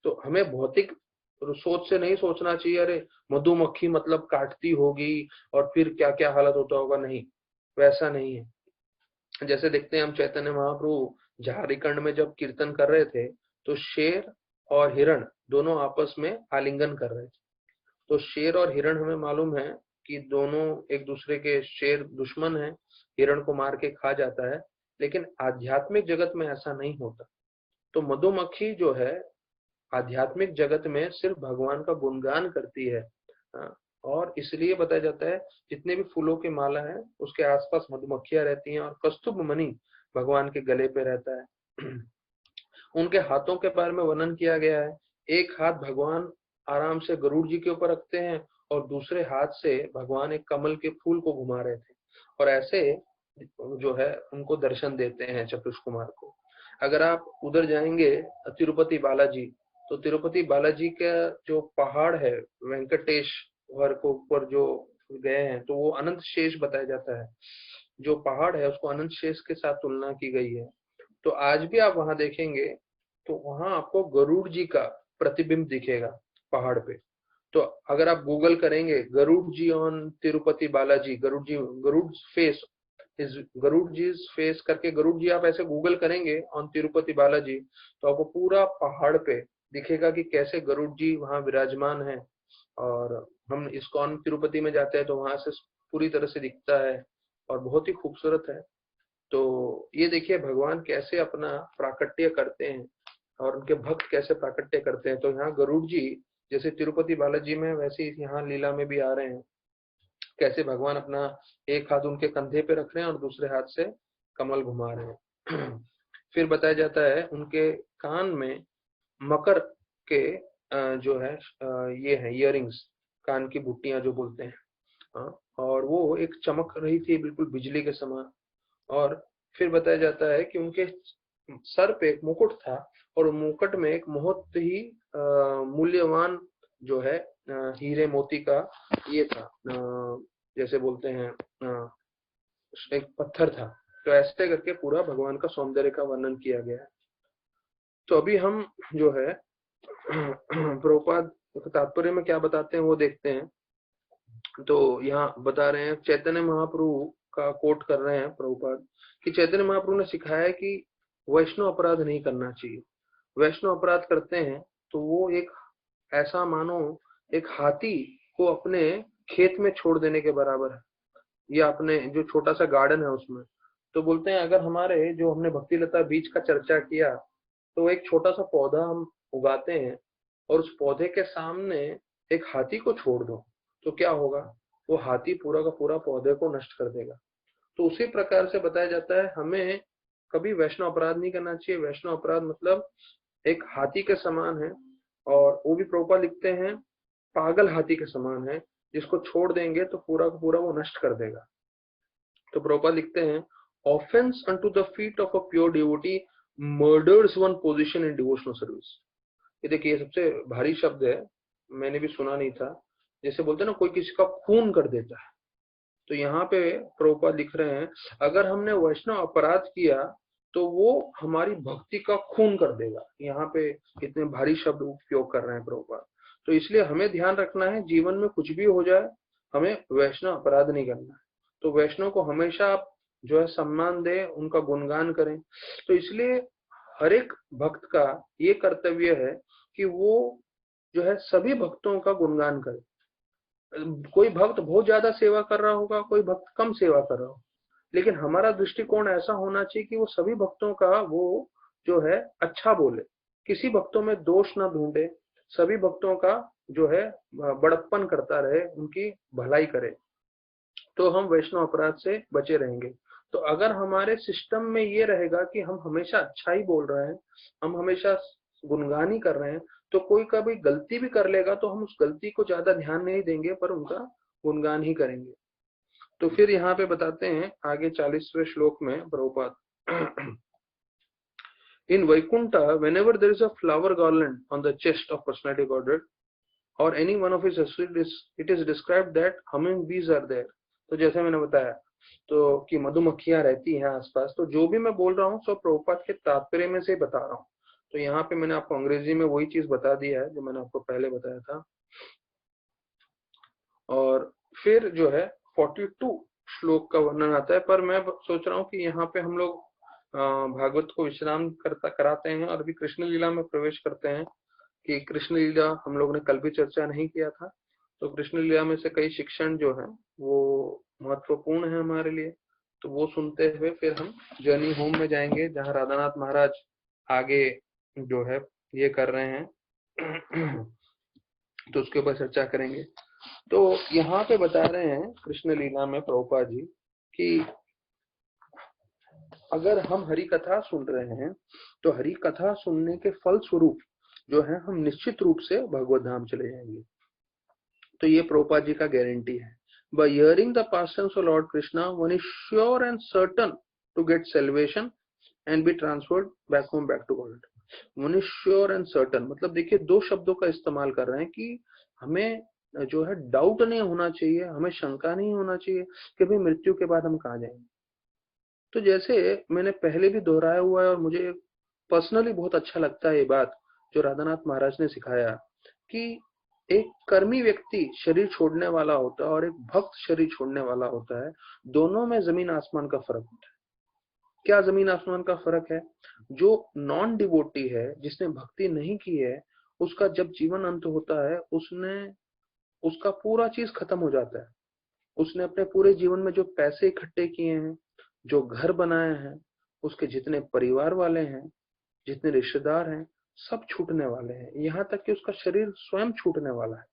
Speaker 1: तो हमें भौतिक सोच से नहीं सोचना चाहिए अरे मधुमक्खी मतलब काटती होगी और फिर क्या क्या हालत होता होगा, नहीं, वैसा नहीं है। जैसे देखते हैं हम चैतन्य महाप्रभु झारखंड में जब कीर्तन कर रहे थे तो शेर और हिरण दोनों आपस में आलिंगन कर रहे थे। तो शेर और हिरण हमें मालूम है कि दोनों एक दूसरे के, शेर दुश्मन है, हिरण को मार के खा जाता है, लेकिन आध्यात्मिक जगत में ऐसा नहीं होता। तो मधुमक्खी जो है आध्यात्मिक जगत में सिर्फ भगवान का गुणगान करती है। हाँ, और इसलिए बताया जाता है जितने भी फूलों की माला है उसके आसपास मधुमक्खियां रहती हैं, और कस्तूभ मणि भगवान के गले पे रहता है। उनके हाथों के बारे में वर्णन किया गया है। एक हाथ भगवान आराम से गरुड़ जी के ऊपर रखते हैं, और दूसरे हाथ से भगवान एक कमल के फूल को घुमा रहे थे, और ऐसे जो है उनको दर्शन देते हैं चतुष कुमार को। अगर आप उधर जाएंगे तिरुपति बालाजी, तो तिरुपति बालाजी का जो पहाड़ है वेंकटेश्वर को ऊपर जो गए हैं तो वो अनंत शेष बताया जाता है। जो पहाड़ है उसको अनंत शेष के साथ तुलना की गई है। तो आज भी आप वहां देखेंगे तो वहां आपको गरुड़ जी का प्रतिबिंब दिखेगा पहाड़ पे। तो अगर आप गूगल करेंगे Garuda ji on Tirupati Balaji, Garuda face is Garuda ji face करके गरुड़ जी आप ऐसे गूगल करेंगे ऑन तिरुपति बालाजी, तो आपको पूरा पहाड़ पे दिखेगा कि कैसे गरुड़ जी वहां विराजमान है। और हम इस्कॉन तिरुपति में जाते हैं तो वहां से पूरी तरह से दिखता है, और बहुत ही खूबसूरत है। तो ये देखिए भगवान कैसे अपना प्राकट्य करते हैं, और उनके भक्त कैसे प्राकट्य करते हैं। तो यहाँ गरुड़ जी जैसे तिरुपति बालाजी में वैसे ही यहाँ लीला में भी आ रहे हैं, कैसे भगवान अपना एक हाथ उनके कंधे पे रख रहे हैं और दूसरे हाथ से कमल घुमा रहे हैं। फिर बताया जाता है उनके कान में मकर के जो है ये है इयरिंग्स, कान की बुट्टियां जो बोलते हैं। हाँ, और वो एक चमक रही थी बिल्कुल बिजली के समान। और फिर बताया जाता है कि उनके सर पे एक मुकुट था, और मुकुट में एक बहुत ही मूल्यवान जो है हीरे मोती का ये था, जैसे बोलते हैं एक पत्थर था। तो ऐसे करके पूरा भगवान का सौंदर्य का वर्णन किया गया है। तो अभी हम जो है प्रभुपाद तात्पर्य में क्या बताते हैं वो देखते हैं। तो यहाँ बता रहे हैं चैतन्य महाप्रभु का कोट कर रहे हैं प्रभुपाद कि चैतन्य महाप्रभु ने सिखाया है कि वैष्णव अपराध नहीं करना चाहिए। वैष्णव अपराध करते हैं तो वो एक ऐसा मानो एक हाथी को अपने खेत में छोड़ देने के बराबर है, या अपने जो छोटा सा गार्डन है उसमें। तो बोलते हैं अगर हमारे जो हमने भक्ति लता बीज का चर्चा किया, तो एक छोटा सा पौधा हम उगाते हैं और उस पौधे के सामने एक हाथी को छोड़ दो तो क्या होगा, वो हाथी पूरा का पूरा पौधे को नष्ट कर देगा। तो उसी प्रकार से बताया जाता है हमें कभी वैष्णव अपराध नहीं करना चाहिए। वैष्णव अपराध मतलब एक हाथी के समान है, और वो भी प्रभुपाद लिखते हैं पागल हाथी के समान है, जिसको छोड़ देंगे तो पूरा का पूरा वो नष्ट कर देगा। तो प्रभुपाद लिखते हैं offense unto the feet of a pure devotee murders one position in devotional service. ये देखिए, ये सबसे भारी शब्द है, मैंने भी सुना नहीं था। जैसे बोलते हैं ना, कोई किसी का खून कर देता है। तो यहाँ पे प्रभुपाद लिख रहे हैं, अगर हमने वैष्णव अपराध किया तो वो हमारी भक्ति का खून कर देगा। यहाँ पे इतने भारी शब्द उपयोग कर रहे हैं प्रभुपाद। तो इसलिए हमें ध्यान रखना है, जीवन में कुछ भी हो जाए, हमें वैष्णव अपराध नहीं करना है। तो वैष्णव को हमेशा आप जो है सम्मान दें, उनका गुणगान करें। तो इसलिए हर एक भक्त का ये कर्तव्य है कि वो जो है सभी भक्तों का गुणगान करे। कोई भक्त बहुत ज्यादा सेवा कर रहा होगा, कोई भक्त कम सेवा कर रहा होगा, लेकिन हमारा दृष्टिकोण ऐसा होना चाहिए कि वो सभी भक्तों का वो जो है अच्छा बोले, किसी भक्तों में दोष ना ढूंढे, सभी भक्तों का जो है बड़प्पन करता रहे, उनकी भलाई करे। तो हम वैष्णव अपराध से बचे रहेंगे। तो अगर हमारे सिस्टम में ये रहेगा कि हम हमेशा अच्छा ही बोल रहे हैं, हम हमेशा गुणगान ही कर रहे हैं, तो कोई कभी गलती भी कर लेगा तो हम उस गलती को ज्यादा ध्यान नहीं देंगे, पर उनका गुणगान ही करेंगे। तो फिर यहाँ पे बताते हैं आगे 40वें श्लोक में प्रभुपाद, इन Vaikuntha whenever there is a flower garland on the chest of personality Godhead or any one of his associates, it is described that humming bees are there. तो जैसे मैंने बताया तो कि मधुमक्खियां रहती हैं आसपास। तो जो भी मैं बोल रहा हूँ सब प्रभुपाद के तात्पर्य में से बता रहा हूँ। तो यहाँ पे मैंने आपको अंग्रेजी में वही चीज बता दिया है जो मैंने आपको पहले बताया था। और फिर जो है 42 श्लोक का वर्णन आता है, पर मैं सोच रहा हूँ कि यहाँ पे हम लोग भागवत को विश्राम कराते हैं और अभी कृष्ण लीला में प्रवेश करते हैं। कि कृष्ण लीला हम लोग ने कल भी चर्चा नहीं किया था, तो कृष्ण लीला में से कई शिक्षण जो है वो महत्वपूर्ण है हमारे लिए। तो वो सुनते हुए फिर हम जर्नी होम में जाएंगे, जहाँ राधानाथ महाराज आगे जो है ये कर रहे हैं तो उसके ऊपर चर्चा करेंगे। तो यहाँ पे बता रहे हैं कृष्ण लीला में प्रभुपाद जी कि अगर हम हरि कथा सुन रहे हैं तो हरि कथा सुनने के फल स्वरूप जो है हम निश्चित रूप से भगवत धाम चले जाएंगे। तो ये प्रभुपाद जी का गारंटी है। By hearing the pastimes of Lord Krishna, one is sure and certain to get salvation and be transferred back home, back to God. One is sure and certain, मतलब देखिए दो शब्दों का इस्तेमाल कर रहे हैं कि हमें जो है डाउट नहीं होना चाहिए, हमें शंका नहीं होना चाहिए कि भाई मृत्यु के बाद हम कहाँ जाएंगे। तो जैसे मैंने पहले भी दोहराया हुआ है और मुझे पर्सनली बहुत अच्छा लगता है ये बात जो राधानाथ महाराज ने सिखाया कि एक कर्मी व्यक्ति शरीर छोड़ने वाला होता है और एक भक्त शरीर छोड़ने वाला होता है। दोनों में जमीन आसमान का फर्क होता है। क्या जमीन आसमान का फर्क है? जो नॉन डिवोटी है, जिसने भक्ति नहीं की है, उसका जब जीवन अंत होता है उसका पूरा चीज खत्म हो जाता है। उसने अपने पूरे जीवन में जो पैसे इकट्ठे किए हैं, जो घर बनाए हैं, उसके जितने परिवार वाले हैं, जितने रिश्तेदार हैं, सब छूटने वाले हैं, यहाँ तक कि उसका शरीर स्वयं छूटने वाला है।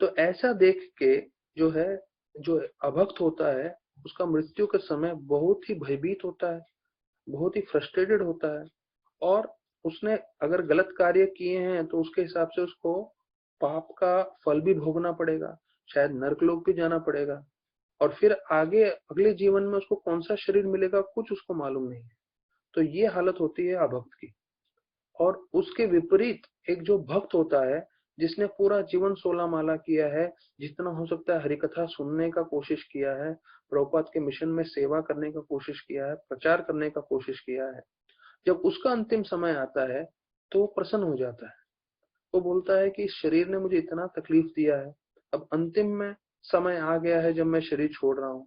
Speaker 1: तो ऐसा देख के जो अभक्त होता है उसका मृत्यु के समय बहुत ही भयभीत होता है, बहुत ही फ्रस्ट्रेटेड होता है। और उसने अगर गलत कार्य किए हैं तो उसके हिसाब से उसको पाप का फल भी भोगना पड़ेगा, शायद नरकलोक भी जाना पड़ेगा। और फिर आगे अगले जीवन में उसको कौन सा शरीर मिलेगा कुछ उसको मालूम नहीं है। तो ये हालत होती है अभक्त की। और उसके विपरीत एक जो भक्त होता है, जिसने पूरा जीवन 16 माला किया है, जितना हो सकता है हरिकथा सुनने का कोशिश किया है, प्रभुपाद के मिशन में सेवा करने का कोशिश किया है, प्रचार करने का कोशिश किया है, जब उसका अंतिम समय आता है तो वो प्रसन्न हो जाता है। वो बोलता है कि इस शरीर ने मुझे इतना तकलीफ दिया है, अब अंतिम में समय आ गया है जब मैं शरीर छोड़ रहा हूँ।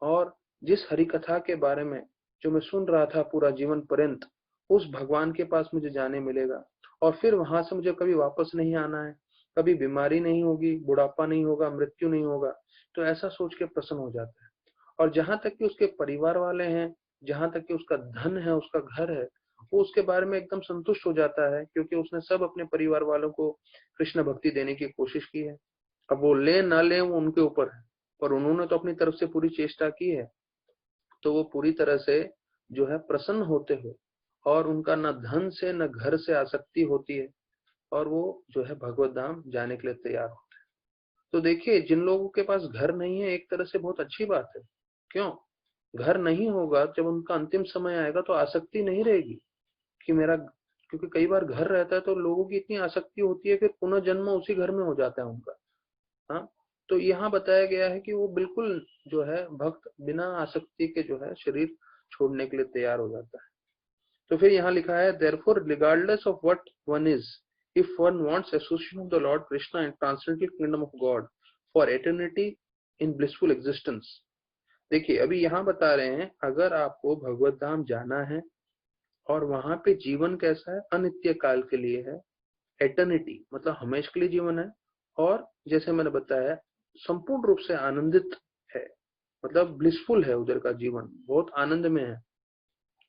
Speaker 1: और जिस हरि कथा के बारे में जो मैं सुन रहा था पूरा जीवन पर्यंत, उस भगवान के पास मुझे जाने मिलेगा और फिर वहां से मुझे कभी वापस नहीं आना है, कभी बीमारी नहीं होगी, बुढ़ापा नहीं होगा, मृत्यु नहीं होगा। तो ऐसा सोच के प्रसन्न हो जाता है। और जहां तक कि उसके परिवार वाले हैं, जहां तक कि उसका धन है, उसका घर है, वो उसके बारे में एकदम संतुष्ट हो जाता है, क्योंकि उसने सब अपने परिवार वालों को कृष्ण भक्ति देने की कोशिश की है। अब वो ले ना ले वो उनके ऊपर है, पर उन्होंने तो अपनी तरफ से पूरी चेष्टा की है। तो वो पूरी तरह से जो है प्रसन्न होते हुए, और उनका न धन से न घर से आसक्ति होती है, और वो जो है भगवत धाम जाने के लिए तैयार होते हैं। तो देखिए जिन लोगों के पास घर नहीं है, एक तरह से बहुत अच्छी बात है। क्यों? घर नहीं होगा, जब उनका अंतिम समय आएगा तो आसक्ति नहीं रहेगी कि मेरा, क्योंकि कई बार घर रहता है तो लोगों की इतनी आसक्ति होती है, फिर पुनः जन्म उसी घर में हो जाता है उनका। हाँ, तो यहाँ बताया गया है कि वो बिल्कुल जो है भक्त बिना आसक्ति के जो है शरीर छोड़ने के लिए तैयार हो जाता है। तो फिर यहाँ लिखा है, therefore regardless of what one is, if one wants association of the Lord Krishna and transcendental kingdom of God for eternity in blissful existence। देखिए अभी यहाँ बता रहे हैं, अगर आपको भगवत धाम जाना है और वहां पे जीवन कैसा है, अनित्य काल के लिए है, एटर्निटी मतलब हमेशा के लिए जीवन है, और जैसे मैंने बताया संपूर्ण रूप से आनंदित है, मतलब ब्लिसफुल है, उधर का जीवन बहुत आनंद में है।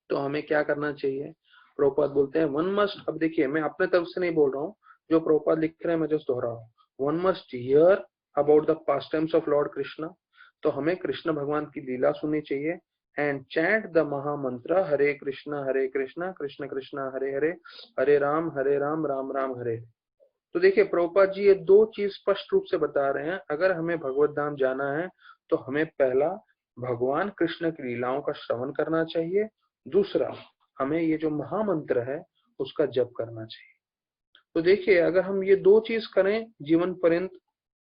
Speaker 1: तो हमें क्या करना चाहिए? प्रभुपाद बोलते हैं वन मस्ट, अब देखिए मैं अपने तरफ से नहीं बोल रहा हूँ, जो प्रभुपाद लिख रहे हैं मैं जस्ट दोहरा रहा हूँ, one must here about the past times of Lord Krishna. तो हमें कृष्ण भगवान की लीला सुननी चाहिए, एंड चैंट द महामंत्र हरे कृष्णा कृष्ण कृष्णा हरे हरे, हरे राम राम राम हरे। तो देखिए प्रभुपाद जी ये दो चीज स्पष्ट रूप से बता रहे हैं, अगर हमें भगवत धाम जाना है तो हमें पहला भगवान कृष्ण की लीलाओं का श्रवण करना चाहिए, दूसरा हमें ये जो महामंत्र है उसका जप करना चाहिए। तो देखिए अगर हम ये दो चीज करें जीवन पर्यंत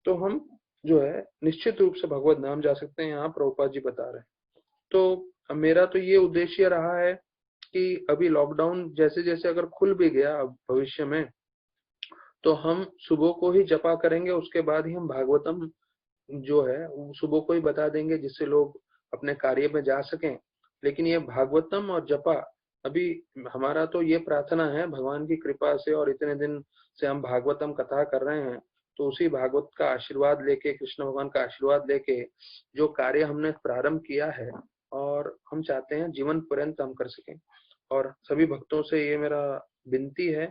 Speaker 1: तो हम जो है निश्चित रूप से भगवत धाम जा सकते हैं, यहाँ प्रभुपाद जी बता रहे हैं। तो मेरा तो ये उद्देश्य रहा है कि अभी लॉकडाउन जैसे जैसे अगर खुल भी गया अब भविष्य में, तो हम सुबह को ही जपा करेंगे, उसके बाद ही हम भागवतम जो है सुबह को ही बता देंगे जिससे लोग अपने कार्य में जा सकें। लेकिन ये भागवतम और जपा अभी हमारा तो ये प्रार्थना है भगवान की कृपा से, और इतने दिन से हम भागवतम कथा कर रहे हैं, तो उसी भागवत का आशीर्वाद लेके, कृष्ण भगवान का आशीर्वाद लेके जो कार्य हमने प्रारंभ किया है और हम चाहते हैं जीवन पर्यंत हम कर सकें। और सभी भक्तों से ये मेरा विनती है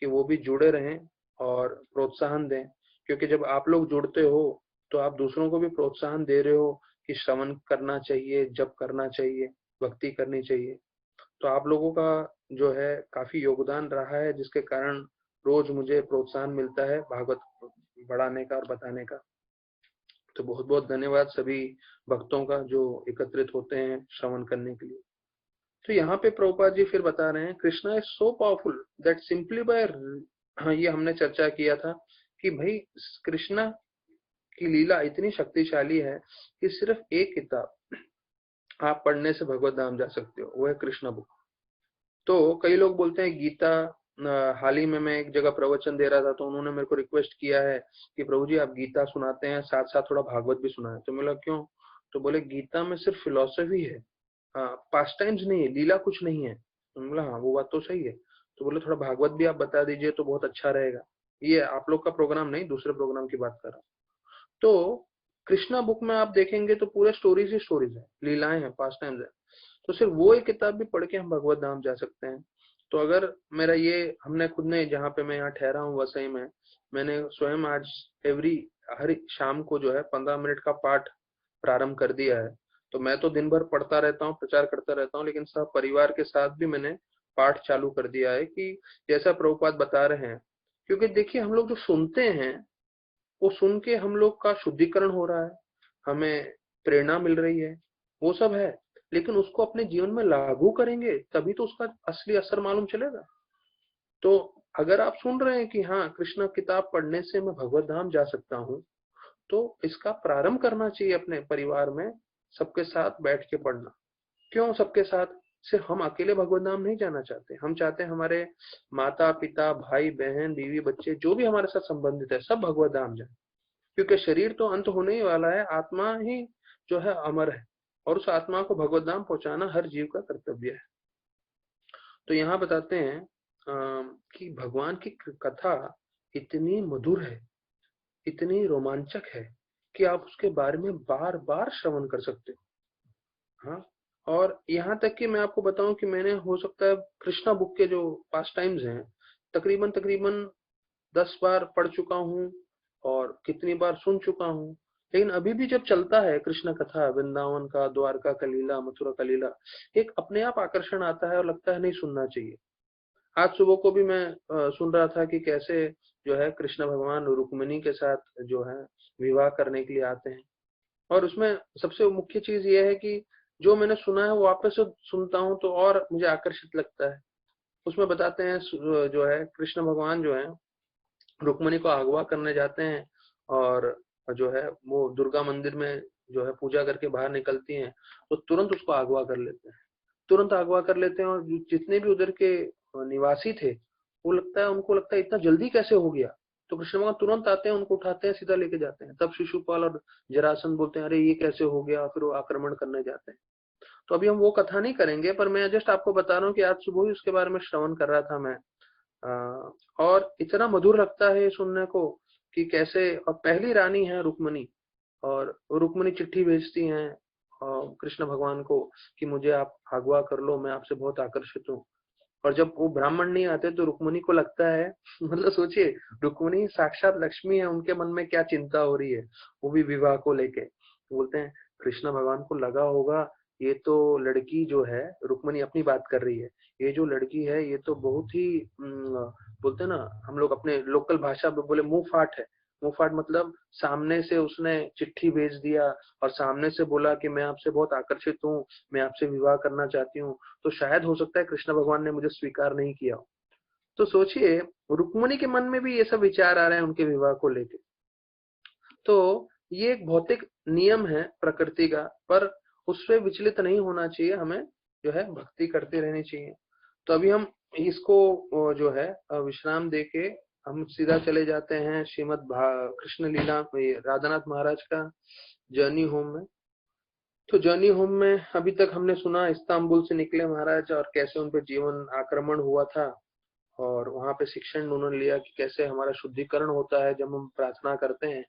Speaker 1: कि वो भी जुड़े रहें और प्रोत्साहन दें, क्योंकि जब आप लोग जुड़ते हो तो आप दूसरों को भी प्रोत्साहन दे रहे हो कि श्रवण करना चाहिए, जप करना चाहिए, भक्ति करनी चाहिए। तो आप लोगों का जो है काफी योगदान रहा है, जिसके कारण रोज मुझे प्रोत्साहन मिलता है भागवत बढ़ाने का और बताने का। तो बहुत बहुत धन्यवाद सभी भक्तों का जो एकत्रित होते हैं श्रवण करने के लिए। तो यहाँ पे प्रभुपाद जी फिर बता रहे हैं, Krishna is so powerful that simply by, हाँ ये हमने चर्चा किया था कि भाई कृष्णा की लीला इतनी शक्तिशाली है कि सिर्फ एक किताब आप पढ़ने से भगवत धाम जा सकते हो, वो है कृष्णा बुक। तो कई लोग बोलते हैं गीता, हाल ही में मैं एक जगह प्रवचन दे रहा था तो उन्होंने मेरे को रिक्वेस्ट किया है कि प्रभु जी आप गीता सुनाते हैं साथ साथ थोड़ा भागवत भी सुनाएं। तो मैं बोला क्यों? तो बोले गीता में सिर्फ फिलोसफी है, पास टाइम्स नहीं है, लीला कुछ नहीं है। तो मैं बोला हाँ वो बात तो सही है। तो बोले थोड़ा भागवत भी आप बता दीजिए तो बहुत अच्छा रहेगा। ये आप लोग का प्रोग्राम नहीं, दूसरे प्रोग्राम की बात कर रहा हूँ। तो कृष्णा बुक में आप देखेंगे तो पूरे स्टोरीज ही स्टोरीज है, लीलाएं हैं, पास टाइम्स है। तो सिर्फ वो एक किताब भी पढ़ के हम भगवत धाम जा सकते हैं। तो अगर मेरा ये, हमने खुद ने, जहाँ पे मैं यहाँ ठहरा हूँ वसई में, मैंने स्वयं आज हर शाम को जो है 15 मिनट का पाठ प्रारंभ कर दिया है। तो मैं तो दिन भर पढ़ता रहता हूँ, प्रचार करता रहता हूँ, लेकिन सब परिवार के साथ भी मैंने पाठ चालू कर दिया है कि जैसा प्रभुपाद बता रहे हैं। क्योंकि देखिए हम लोग जो सुनते हैं वो सुन के हम लोग का शुद्धिकरण हो रहा है, हमें प्रेरणा मिल रही है, वो सब है, लेकिन उसको अपने जीवन में लागू करेंगे तभी तो उसका असली असर मालूम चलेगा। तो अगर आप सुन रहे हैं कि हाँ कृष्ण किताब पढ़ने से मैं भगवत धाम जा सकता हूँ, तो इसका प्रारंभ करना चाहिए अपने परिवार में, सबके साथ बैठ के पढ़ना। क्यों सबके साथ? सिर्फ हम अकेले भगवत धाम नहीं जाना चाहते, हम चाहते हैं हमारे माता पिता भाई बहन बीवी बच्चे जो भी हमारे साथ संबंधित है सब भगवत धाम जाए। क्योंकि शरीर तो अंत होने ही वाला है, आत्मा ही जो है अमर है, और उस आत्मा को भगवत धाम पहुंचाना हर जीव का कर्तव्य है। तो यहाँ बताते हैं कि भगवान की कथा इतनी मधुर है, इतनी रोमांचक है कि आप उसके बारे में बार बार श्रवण कर सकते हो। हाँ, और यहाँ तक कि मैं आपको बताऊं कि मैंने, हो सकता है कृष्णा बुक के जो पास टाइम्स हैं तकरीबन तकरीबन 10 बार पढ़ चुका हूँ और कितनी बार सुन चुका हूँ, लेकिन अभी भी जब चलता है कृष्ण कथा, वृंदावन का, द्वारका का लीला, मथुरा का लीला, एक अपने आप आकर्षण आता है और लगता है नहीं सुनना चाहिए। आज सुबह को भी मैं सुन रहा था कि कैसे जो है कृष्ण भगवान रुक्मिणी के साथ जो है विवाह करने के लिए आते हैं, और उसमें सबसे मुख्य चीज ये है कि जो मैंने सुना है वो वापस से सुनता हूँ तो और मुझे आकर्षित लगता है। उसमें बताते हैं जो है कृष्ण भगवान जो है रुक्मणी को अगवा करने जाते हैं, और जो है वो दुर्गा मंदिर में जो है पूजा करके बाहर निकलती हैं, तो तुरंत उसको अगवा कर लेते हैं। तुरंत अगवा कर लेते हैं, और जितने भी उधर के निवासी थे वो लगता है उनको लगता है इतना जल्दी कैसे हो गया। तो कृष्ण भगवान तुरंत आते हैं, उनको उठाते हैं, सीधा लेके जाते हैं। तब शिशुपाल और जरासंध बोलते हैं अरे ये कैसे हो गया, फिर वो आक्रमण करने जाते हैं। तो अभी हम वो कथा नहीं करेंगे, पर मैं जस्ट आपको बता रहा हूँ कि आज सुबह ही उसके बारे में श्रवण कर रहा था मैं। और इतना मधुर लगता है सुनने को कि कैसे, और पहली रानी है रुक्मणी, और रुक्मणी चिट्ठी भेजती हैं कृष्ण भगवान को कि मुझे आप अगवा कर लो, मैं आपसे बहुत आकर्षित हूँ। और जब वो ब्राह्मण नहीं आते तो रुक्मणी को लगता है मतलब सोचिए, रुक्मणी साक्षात लक्ष्मी है, उनके मन में क्या चिंता हो रही है, वो भी विवाह को लेके। तो बोलते हैं कृष्ण भगवान को लगा होगा ये तो लड़की जो है, रुक्मणी अपनी बात कर रही है, ये जो लड़की है ये तो बहुत ही बोलते हैं ना हम लोग अपने लोकल भाषा में बोले मुंह फाट है। मुंह फाट मतलब सामने से उसने चिट्ठी भेज दिया और सामने से बोला कि मैं आपसे बहुत आकर्षित हूँ, मैं आपसे विवाह करना चाहती हूँ, तो शायद हो सकता है कृष्ण भगवान ने मुझे स्वीकार नहीं किया हो। तो सोचिए रुक्मणी के मन में भी ये सब विचार आ रहे हैं उनके विवाह को लेके। तो ये एक भौतिक नियम है प्रकृति का, पर उससे विचलित नहीं होना चाहिए, हमें जो है भक्ति करते रहनी चाहिए। तो अभी हम इसको जो है विश्राम देके हम सीधा चले जाते हैं श्रीमद कृष्ण लीला राधानाथ महाराज का जर्नी होम में। तो जर्नी होम में अभी तक हमने सुना इस्तांबुल से निकले महाराज और कैसे उन पे जीवन आक्रमण हुआ था, और वहां पे शिक्षण उन्होंने लिया कि कैसे हमारा शुद्धिकरण होता है जब हम प्रार्थना करते हैं,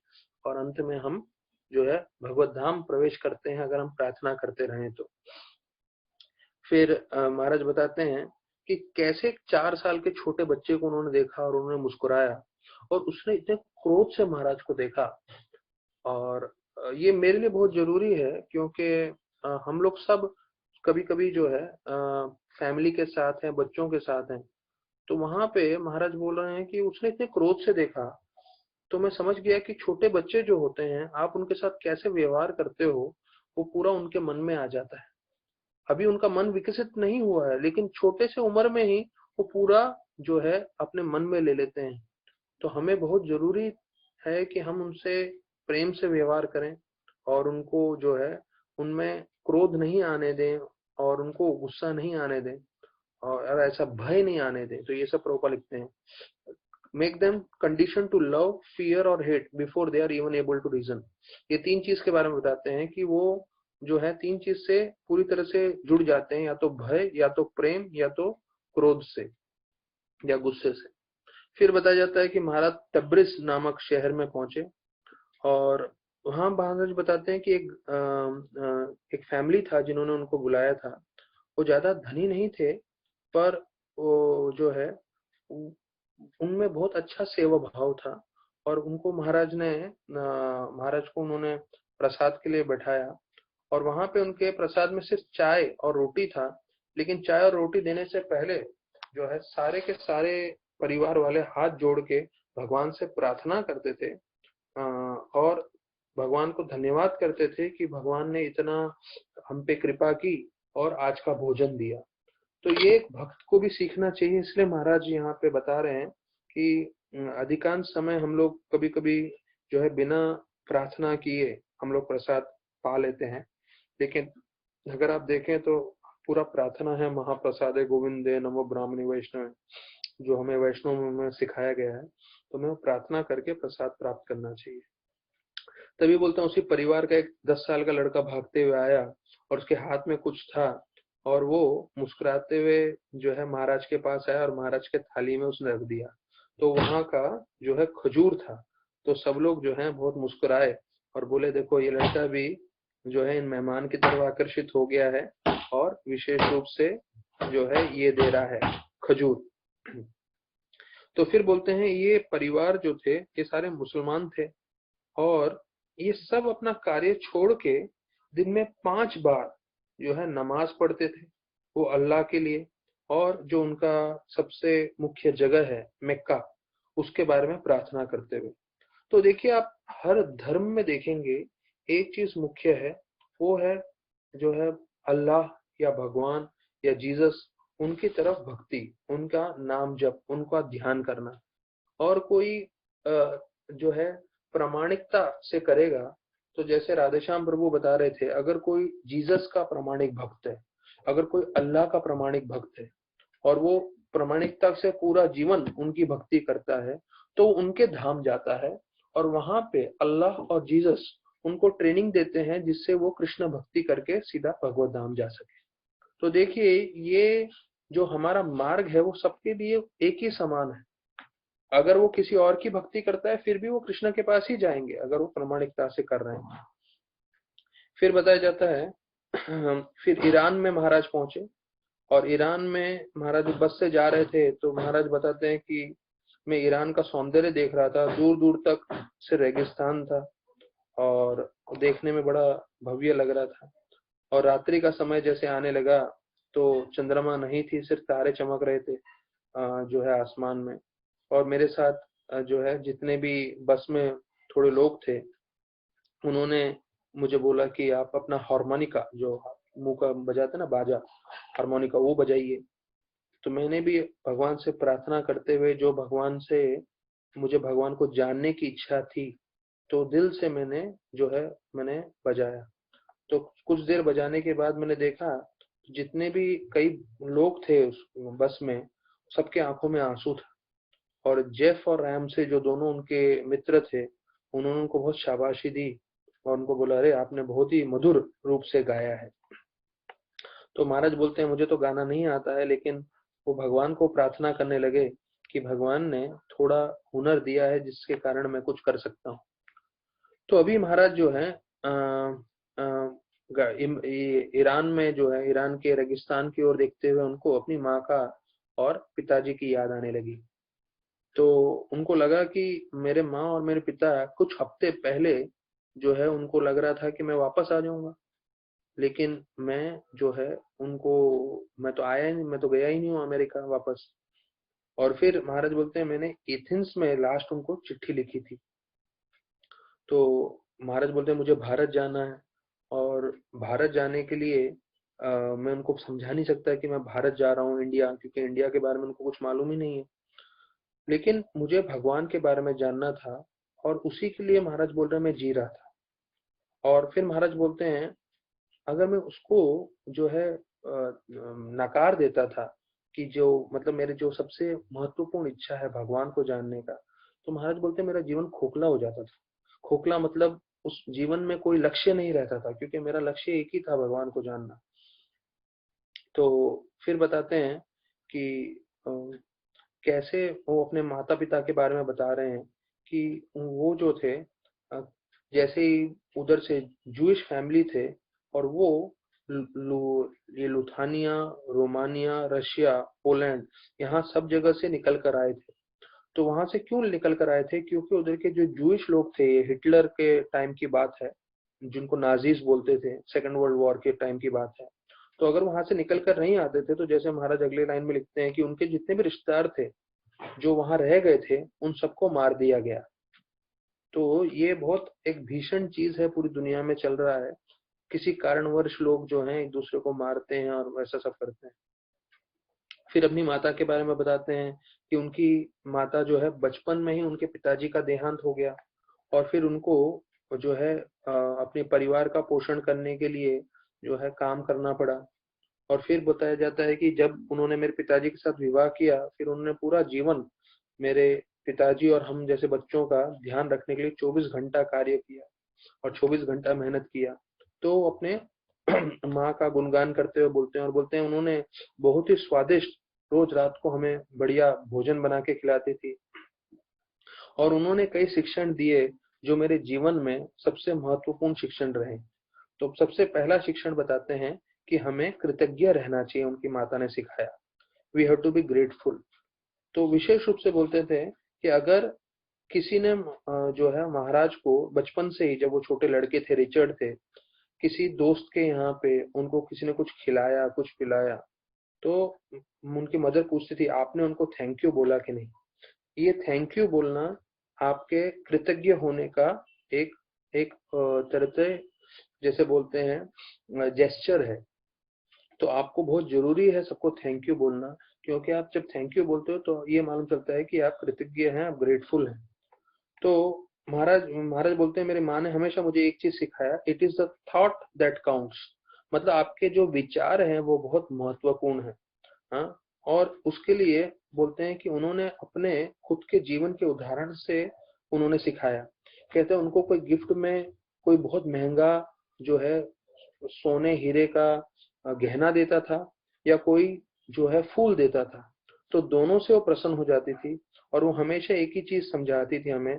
Speaker 1: और अंत में हम जो है भगवत धाम प्रवेश करते हैं अगर हम प्रार्थना करते रहें तो। फिर महाराज बताते हैं कि कैसे 4 साल के छोटे बच्चे को उन्होंने देखा और उन्होंने मुस्कुराया, और उसने इतने क्रोध से महाराज को देखा। और ये मेरे लिए बहुत जरूरी है क्योंकि हम लोग सब कभी कभी जो है फैमिली के साथ हैं, बच्चों के साथ हैं, तो वहां पे महाराज बोल रहे हैं कि उसने इतने क्रोध से देखा, तो मैं समझ गया कि छोटे बच्चे जो होते हैं आप उनके साथ कैसे व्यवहार करते हो वो पूरा उनके मन में आ जाता है। अभी उनका मन विकसित नहीं हुआ है, लेकिन छोटे से उम्र में ही वो पूरा जो है अपने मन में ले लेते हैं। तो हमें बहुत जरूरी है कि हम उनसे प्रेम से व्यवहार करें, और उनको जो है उनमें क्रोध नहीं आने दें, और उनको गुस्सा नहीं आने दें, और ऐसा भय नहीं आने दें। तो ये सब प्रभुपाद लिखते हैं, make them condition to love fear और hate before they are even able to reason. ये 3 चीज के बारे में बताते हैं कि वो जो है 3 चीज से पूरी तरह से जुड़ जाते हैं, या तो भय, या तो प्रेम, या तो क्रोध से, या गुस्से से। फिर बताया जाता है कि महाराज तब्रिज नामक शहर में पहुंचे, और वहां महाराज बताते हैं कि एक फैमिली था जिन्होंने उनको बुलाया था। वो ज्यादा धनी नहीं थे, पर वो जो है उनमें बहुत अच्छा सेवा भाव था, और उनको महाराज को उन्होंने प्रसाद के लिए बैठाया, और वहां पे उनके प्रसाद में सिर्फ चाय और रोटी था। लेकिन चाय और रोटी देने से पहले जो है सारे के सारे परिवार वाले हाथ जोड़ के भगवान से प्रार्थना करते थे, और भगवान को धन्यवाद करते थे कि भगवान ने इतना हम पे कृपा की और आज का भोजन दिया। तो ये एक भक्त को भी सीखना चाहिए, इसलिए महाराज यहाँ पे बता रहे हैं कि अधिकांश समय हम लोग कभी कभी जो है बिना प्रार्थना किए हम लोग प्रसाद पा लेते हैं। लेकिन अगर आप देखें तो पूरा प्रार्थना है महाप्रसादे गोविंदे नमो ब्राह्मणी वैष्णव, जो हमें वैष्णव में सिखाया गया है। तो हमें प्रार्थना करके प्रसाद प्राप्त करना चाहिए। तभी बोलता हूँ उसी परिवार का एक 10 साल का लड़का भागते हुए आया, और उसके हाथ में कुछ था, और वो मुस्कुराते हुए जो है महाराज के पास आया और महाराज के थाली में उसने रख दिया। तो वहां का जो है खजूर था। तो सब लोग जो है बहुत मुस्कुराए और बोले देखो ये लड़का भी जो है इन मेहमान की तरफ आकर्षित हो गया है, और विशेष रूप से जो है ये दे रहा है खजूर। तो फिर बोलते हैं ये परिवार जो थे ये सारे मुसलमान थे, और ये सब अपना कार्य छोड़ के दिन में 5 बार जो है नमाज पढ़ते थे वो अल्लाह के लिए, और जो उनका सबसे मुख्य जगह है मक्का उसके बारे में प्रार्थना करते हुए। तो देखिए आप हर धर्म में देखेंगे एक चीज मुख्य है, वो है जो है अल्लाह या भगवान या जीसस, उनकी तरफ भक्ति, उनका नाम जप, उनका ध्यान करना। और कोई जो है प्रामाणिकता से करेगा, तो जैसे राधेश्याम प्रभु बता रहे थे, अगर कोई जीसस का प्रामाणिक भक्त है, अगर कोई अल्लाह का प्रामाणिक भक्त है और वो प्रामाणिकता से पूरा जीवन उनकी भक्ति करता है, तो उनके धाम जाता है और वहां पे अल्लाह और जीसस उनको ट्रेनिंग देते हैं जिससे वो कृष्ण भक्ति करके सीधा भगवत धाम जा सके। तो देखिए, ये जो हमारा मार्ग है वो सबके लिए एक ही समान है। अगर वो किसी और की भक्ति करता है फिर भी वो कृष्ण के पास ही जाएंगे, अगर वो प्रामाणिकता से कर रहे हैं। फिर बताया जाता है फिर ईरान में महाराज पहुंचे, और ईरान में महाराज बस से जा रहे थे, तो महाराज बताते हैं कि मैं ईरान का सौंदर्य देख रहा था, दूर दूर तक से रेगिस्तान था और देखने में बड़ा भव्य लग रहा था। और रात्रि का समय जैसे आने लगा तो चंद्रमा नहीं थी, सिर्फ तारे चमक रहे थे जो है आसमान में। और मेरे साथ जो है जितने भी बस में थोड़े लोग थे, उन्होंने मुझे बोला कि आप अपना हारमोनिका, जो मुंह का बजाते ना बाजा, हारमोनिका, वो बजाइए। तो मैंने भी भगवान से प्रार्थना करते हुए, जो भगवान से मुझे भगवान को जानने की इच्छा थी, तो दिल से मैंने बजाया। तो कुछ देर बजाने के बाद मैंने देखा जितने भी कई लोग थे उस बस में, सबके आंखों में आंसू था। और जेफ और रैम से, जो दोनों उनके मित्र थे, उन्होंने उनको बहुत शाबाशी दी और उनको बोला, अरे आपने बहुत ही मधुर रूप से गाया है। तो महाराज बोलते हैं, मुझे तो गाना नहीं आता है, लेकिन वो भगवान को प्रार्थना करने लगे कि भगवान ने थोड़ा हुनर दिया है जिसके कारण मैं कुछ कर सकता हूँ। तो अभी महाराज जो है ईरान में जो है, ईरान के रेगिस्तान की ओर देखते हुए उनको अपनी माँ का और पिताजी की याद आने लगी। तो उनको लगा कि मेरे माँ और मेरे पिता, कुछ हफ्ते पहले जो है उनको लग रहा था कि मैं वापस आ जाऊंगा, लेकिन मैं जो है उनको, मैं तो आया ही नहीं, मैं तो गया ही नहीं हूँ अमेरिका वापस। और फिर महाराज बोलते हैं, मैंने एथेंस में लास्ट उनको चिट्ठी लिखी थी। तो महाराज बोलते हैं, मुझे भारत जाना है, और भारत जाने के लिए मैं उनको समझा नहीं सकता कि मैं भारत जा रहा हूँ इंडिया, क्योंकि इंडिया के बारे में उनको कुछ मालूम ही नहीं है। लेकिन मुझे भगवान के बारे में जानना था, और उसी के लिए महाराज बोल रहे हैं मैं जी रहा था। और फिर महाराज बोलते हैं, अगर मैं उसको जो है नकार देता था, कि जो मतलब मेरे जो सबसे महत्वपूर्ण इच्छा है भगवान को जानने का, तो महाराज बोलते हैं मेरा जीवन खोखला हो जाता था। खोखला मतलब उस जीवन में कोई लक्ष्य नहीं रहता था, क्योंकि मेरा लक्ष्य एक ही था, भगवान को जानना। तो फिर बताते हैं कि अ, कैसे वो अपने माता पिता के बारे में बता रहे हैं कि वो जो थे, जैसे ही उधर से जूइश फैमिली थे, और वो ये लुथानिया, रोमानिया, रशिया, पोलैंड, यहाँ सब जगह से निकल कर आए थे। तो वहां से क्यों निकल कर आए थे? क्योंकि उधर के जो जूइश लोग थे, ये हिटलर के टाइम की बात है, जिनको नाजीज बोलते थे, सेकेंड वर्ल्ड वॉर के टाइम की बात है। तो अगर वहां से निकल कर नहीं आते थे, तो जैसे महाराज अगले लाइन में लिखते हैं कि उनके जितने भी रिश्तेदार थे जो वहां रह गए थे, उन सबको मार दिया गया। तो ये बहुत एक भीषण चीज है, पूरी दुनिया में चल रहा है। किसी कारणवश लोग जो हैं एक दूसरे को मारते हैं और वैसा सब करते हैं। फिर अपनी माता के बारे में बताते हैं कि उनकी माता जो है बचपन में ही उनके पिताजी का देहांत हो गया, और फिर उनको जो है अपने परिवार का पोषण करने के लिए जो है काम करना पड़ा। और फिर बताया जाता है कि जब उन्होंने मेरे पिताजी के साथ विवाह किया, फिर उन्होंने पूरा जीवन मेरे पिताजी और हम जैसे बच्चों का ध्यान रखने के लिए 24 घंटा कार्य किया और 24 घंटा मेहनत किया। तो अपने माँ का गुणगान करते हुए बोलते हैं, और बोलते हैं उन्होंने बहुत ही स्वादिष्ट रोज रात को हमें बढ़िया भोजन बना के खिलाती थी, और उन्होंने कई शिक्षण दिए जो मेरे जीवन में सबसे महत्वपूर्ण शिक्षण रहे। तो सबसे पहला शिक्षण बताते हैं कि हमें कृतज्ञ रहना चाहिए, उनकी माता ने सिखाया, we have to be grateful. तो विशेष रूप से बोलते थे कि अगर किसी ने जो है महाराज को बचपन से ही, जब वो छोटे लड़के थे, रिचर्ड थे, किसी दोस्त के यहाँ पे उनको किसी ने कुछ खिलाया, कुछ पिलाया, तो उनकी मदर पूछती थी, आपने उनको थैंक यू बोला कि नहीं? ये थैंक यू बोलना आपके कृतज्ञ होने का एक एक तरह से, जैसे बोलते हैं, जेस्चर है। तो आपको बहुत जरूरी है सबको थैंक यू बोलना, क्योंकि आप जब थैंक यू बोलते हो तो ये मालूम चलता है कि आप कृतज्ञ हैं, आप ग्रेटफुल हैं। तो महाराज महाराज बोलते हैं, मेरी माँ ने हमेशा मुझे एक चीज सिखाया, it is the thought that counts. मतलब आपके जो विचार हैं वो बहुत महत्वपूर्ण है। हाँ, और उसके लिए बोलते हैं कि उन्होंने अपने खुद के जीवन के उदाहरण से उन्होंने सिखाया। कहते हैं उनको कोई गिफ्ट में कोई बहुत महंगा जो है सोने हीरे का गहना देता था, या कोई जो है फूल देता था, तो दोनों से वो प्रसन्न हो जाती थी। और वो हमेशा एक ही चीज समझाती थी हमें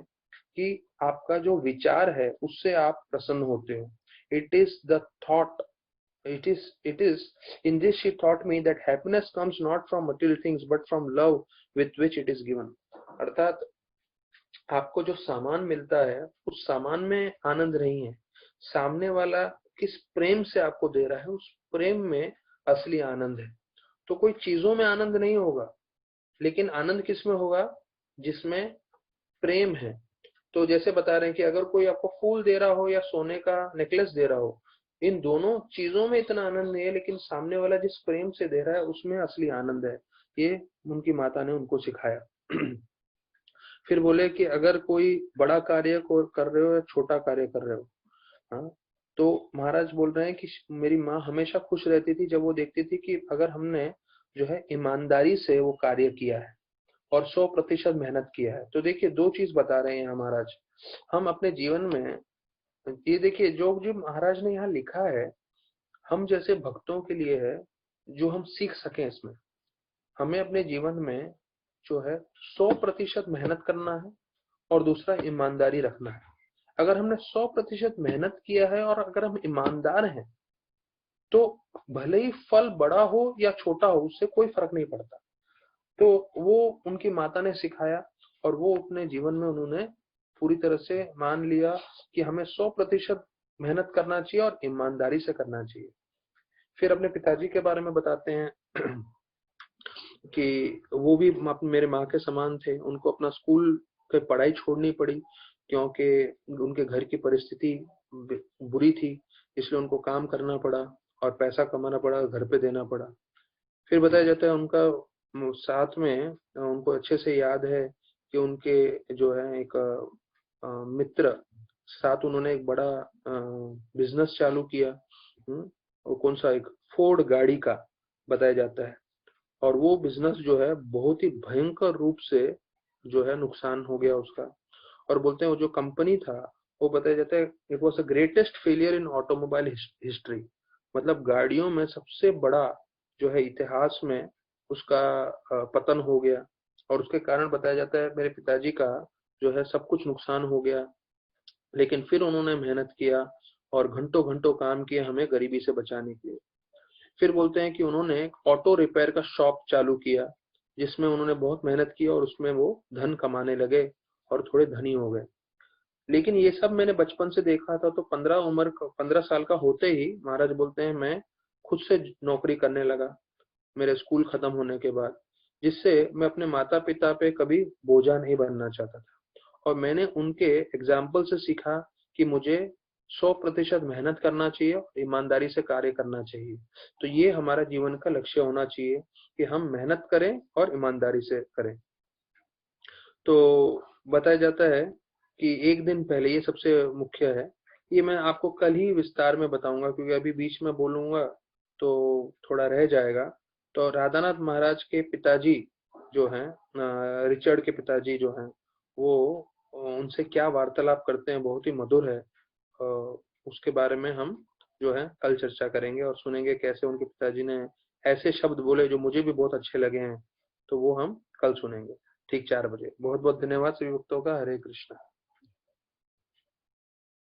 Speaker 1: कि आपका जो विचार है उससे आप प्रसन्न होते हो। It is the thought, it is in this she taught me that happiness comes not from material things but from love with which it is given। अर्थात आपको जो सामान मिलता है उस सामान में आनंद नहीं है, सामने वाला किस प्रेम से आपको दे रहा है उस प्रेम में असली आनंद है। तो कोई चीजों में आनंद नहीं होगा, लेकिन आनंद किस में होगा, जिसमें प्रेम है। तो जैसे बता रहे हैं कि अगर कोई आपको फूल दे रहा हो या सोने का नेकलेस दे रहा हो, इन दोनों चीजों में इतना आनंद नहीं है, लेकिन सामने वाला जिस प्रेम से दे रहा है उसमें असली आनंद है। ये उनकी माता ने उनको सिखाया। फिर बोले कि अगर कोई बड़ा कार्य को कर रहे हो या छोटा कार्य कर रहे हो, हाँ, तो महाराज बोल रहे हैं कि मेरी माँ हमेशा खुश रहती थी जब वो देखती थी कि अगर हमने जो है ईमानदारी से वो कार्य किया है और 100% मेहनत किया है। तो देखिए दो चीज बता रहे हैं महाराज, हम अपने जीवन में, ये देखिए जो जो महाराज ने यहाँ लिखा है हम जैसे भक्तों के लिए है, जो हम सीख सकें इसमें। हमें अपने जीवन में जो है 100% मेहनत करना है और दूसरा ईमानदारी रखना है। अगर हमने 100% मेहनत किया है और अगर हम ईमानदार हैं तो भले ही फल बड़ा हो या छोटा हो उससे कोई फर्क नहीं पड़ता। तो वो उनकी माता ने सिखाया और वो अपने जीवन में उन्होंने पूरी तरह से मान लिया कि हमें 100% मेहनत करना चाहिए और ईमानदारी से करना चाहिए। फिर अपने पिताजी के बारे में बताते हैं कि वो भी मेरे माँ के समान थे। उनको अपना स्कूल की पढ़ाई छोड़नी पड़ी क्योंकि उनके घर की परिस्थिति बुरी थी, इसलिए उनको काम करना पड़ा और पैसा कमाना पड़ा, घर पे देना पड़ा। फिर बताया जाता है उनका साथ में उनको अच्छे से याद है कि उनके जो है एक मित्र साथ उन्होंने एक बड़ा बिजनेस चालू किया। वो कौन सा, एक फोर्ड गाड़ी का बताया जाता है। और वो बिजनेस जो है बहुत ही भयंकर रूप से जो है नुकसान हो गया उसका। और बोलते हैं वो जो कंपनी था वो बताया जाता है it was the greatest failure in automobile history. मतलब गाड़ियों में सबसे बड़ा जो है इतिहास में उसका पतन हो गया। और उसके कारण बताया जाता है मेरे पिताजी का जो है सब कुछ नुकसान हो गया, लेकिन फिर उन्होंने मेहनत किया और घंटों घंटों काम किया हमें गरीबी से बचाने के लिए। फिर बोलते हैं कि उन्होंने एक ऑटो रिपेयर का शॉप चालू किया जिसमें उन्होंने बहुत मेहनत की और उसमें वो धन कमाने लगे और थोड़े धनी हो गए। लेकिन ये सब मैंने बचपन से देखा था। तो 15 साल का होते ही महाराज बोलते हैं मैं खुद से नौकरी करने लगा मेरे स्कूल खत्म होने के बाद, जिससे मैं अपने माता पिता पे कभी बोझा नहीं बनना चाहता था। और मैंने उनके एग्जाम्पल से सीखा कि मुझे 100% मेहनत करना चाहिए और ईमानदारी से कार्य करना चाहिए। तो ये हमारा जीवन का लक्ष्य होना चाहिए कि हम मेहनत करें और ईमानदारी से करें। तो बताया जाता है कि एक दिन पहले, ये सबसे मुख्य है, ये मैं आपको कल ही विस्तार में बताऊंगा क्योंकि अभी बीच में बोलूंगा तो थोड़ा रह जाएगा। तो राधानाथ महाराज के पिताजी जो हैं, रिचर्ड के पिताजी जो हैं, वो उनसे क्या वार्तालाप करते हैं, बहुत ही मधुर है। उसके बारे में हम जो है कल चर्चा करेंगे और सुनेंगे कैसे उनके पिताजी ने ऐसे शब्द बोले जो मुझे भी बहुत अच्छे लगे हैं। तो वो हम कल सुनेंगे ठीक 4 बजे। बहुत बहुत धन्यवाद सभी भक्तों का। हरे कृष्णा।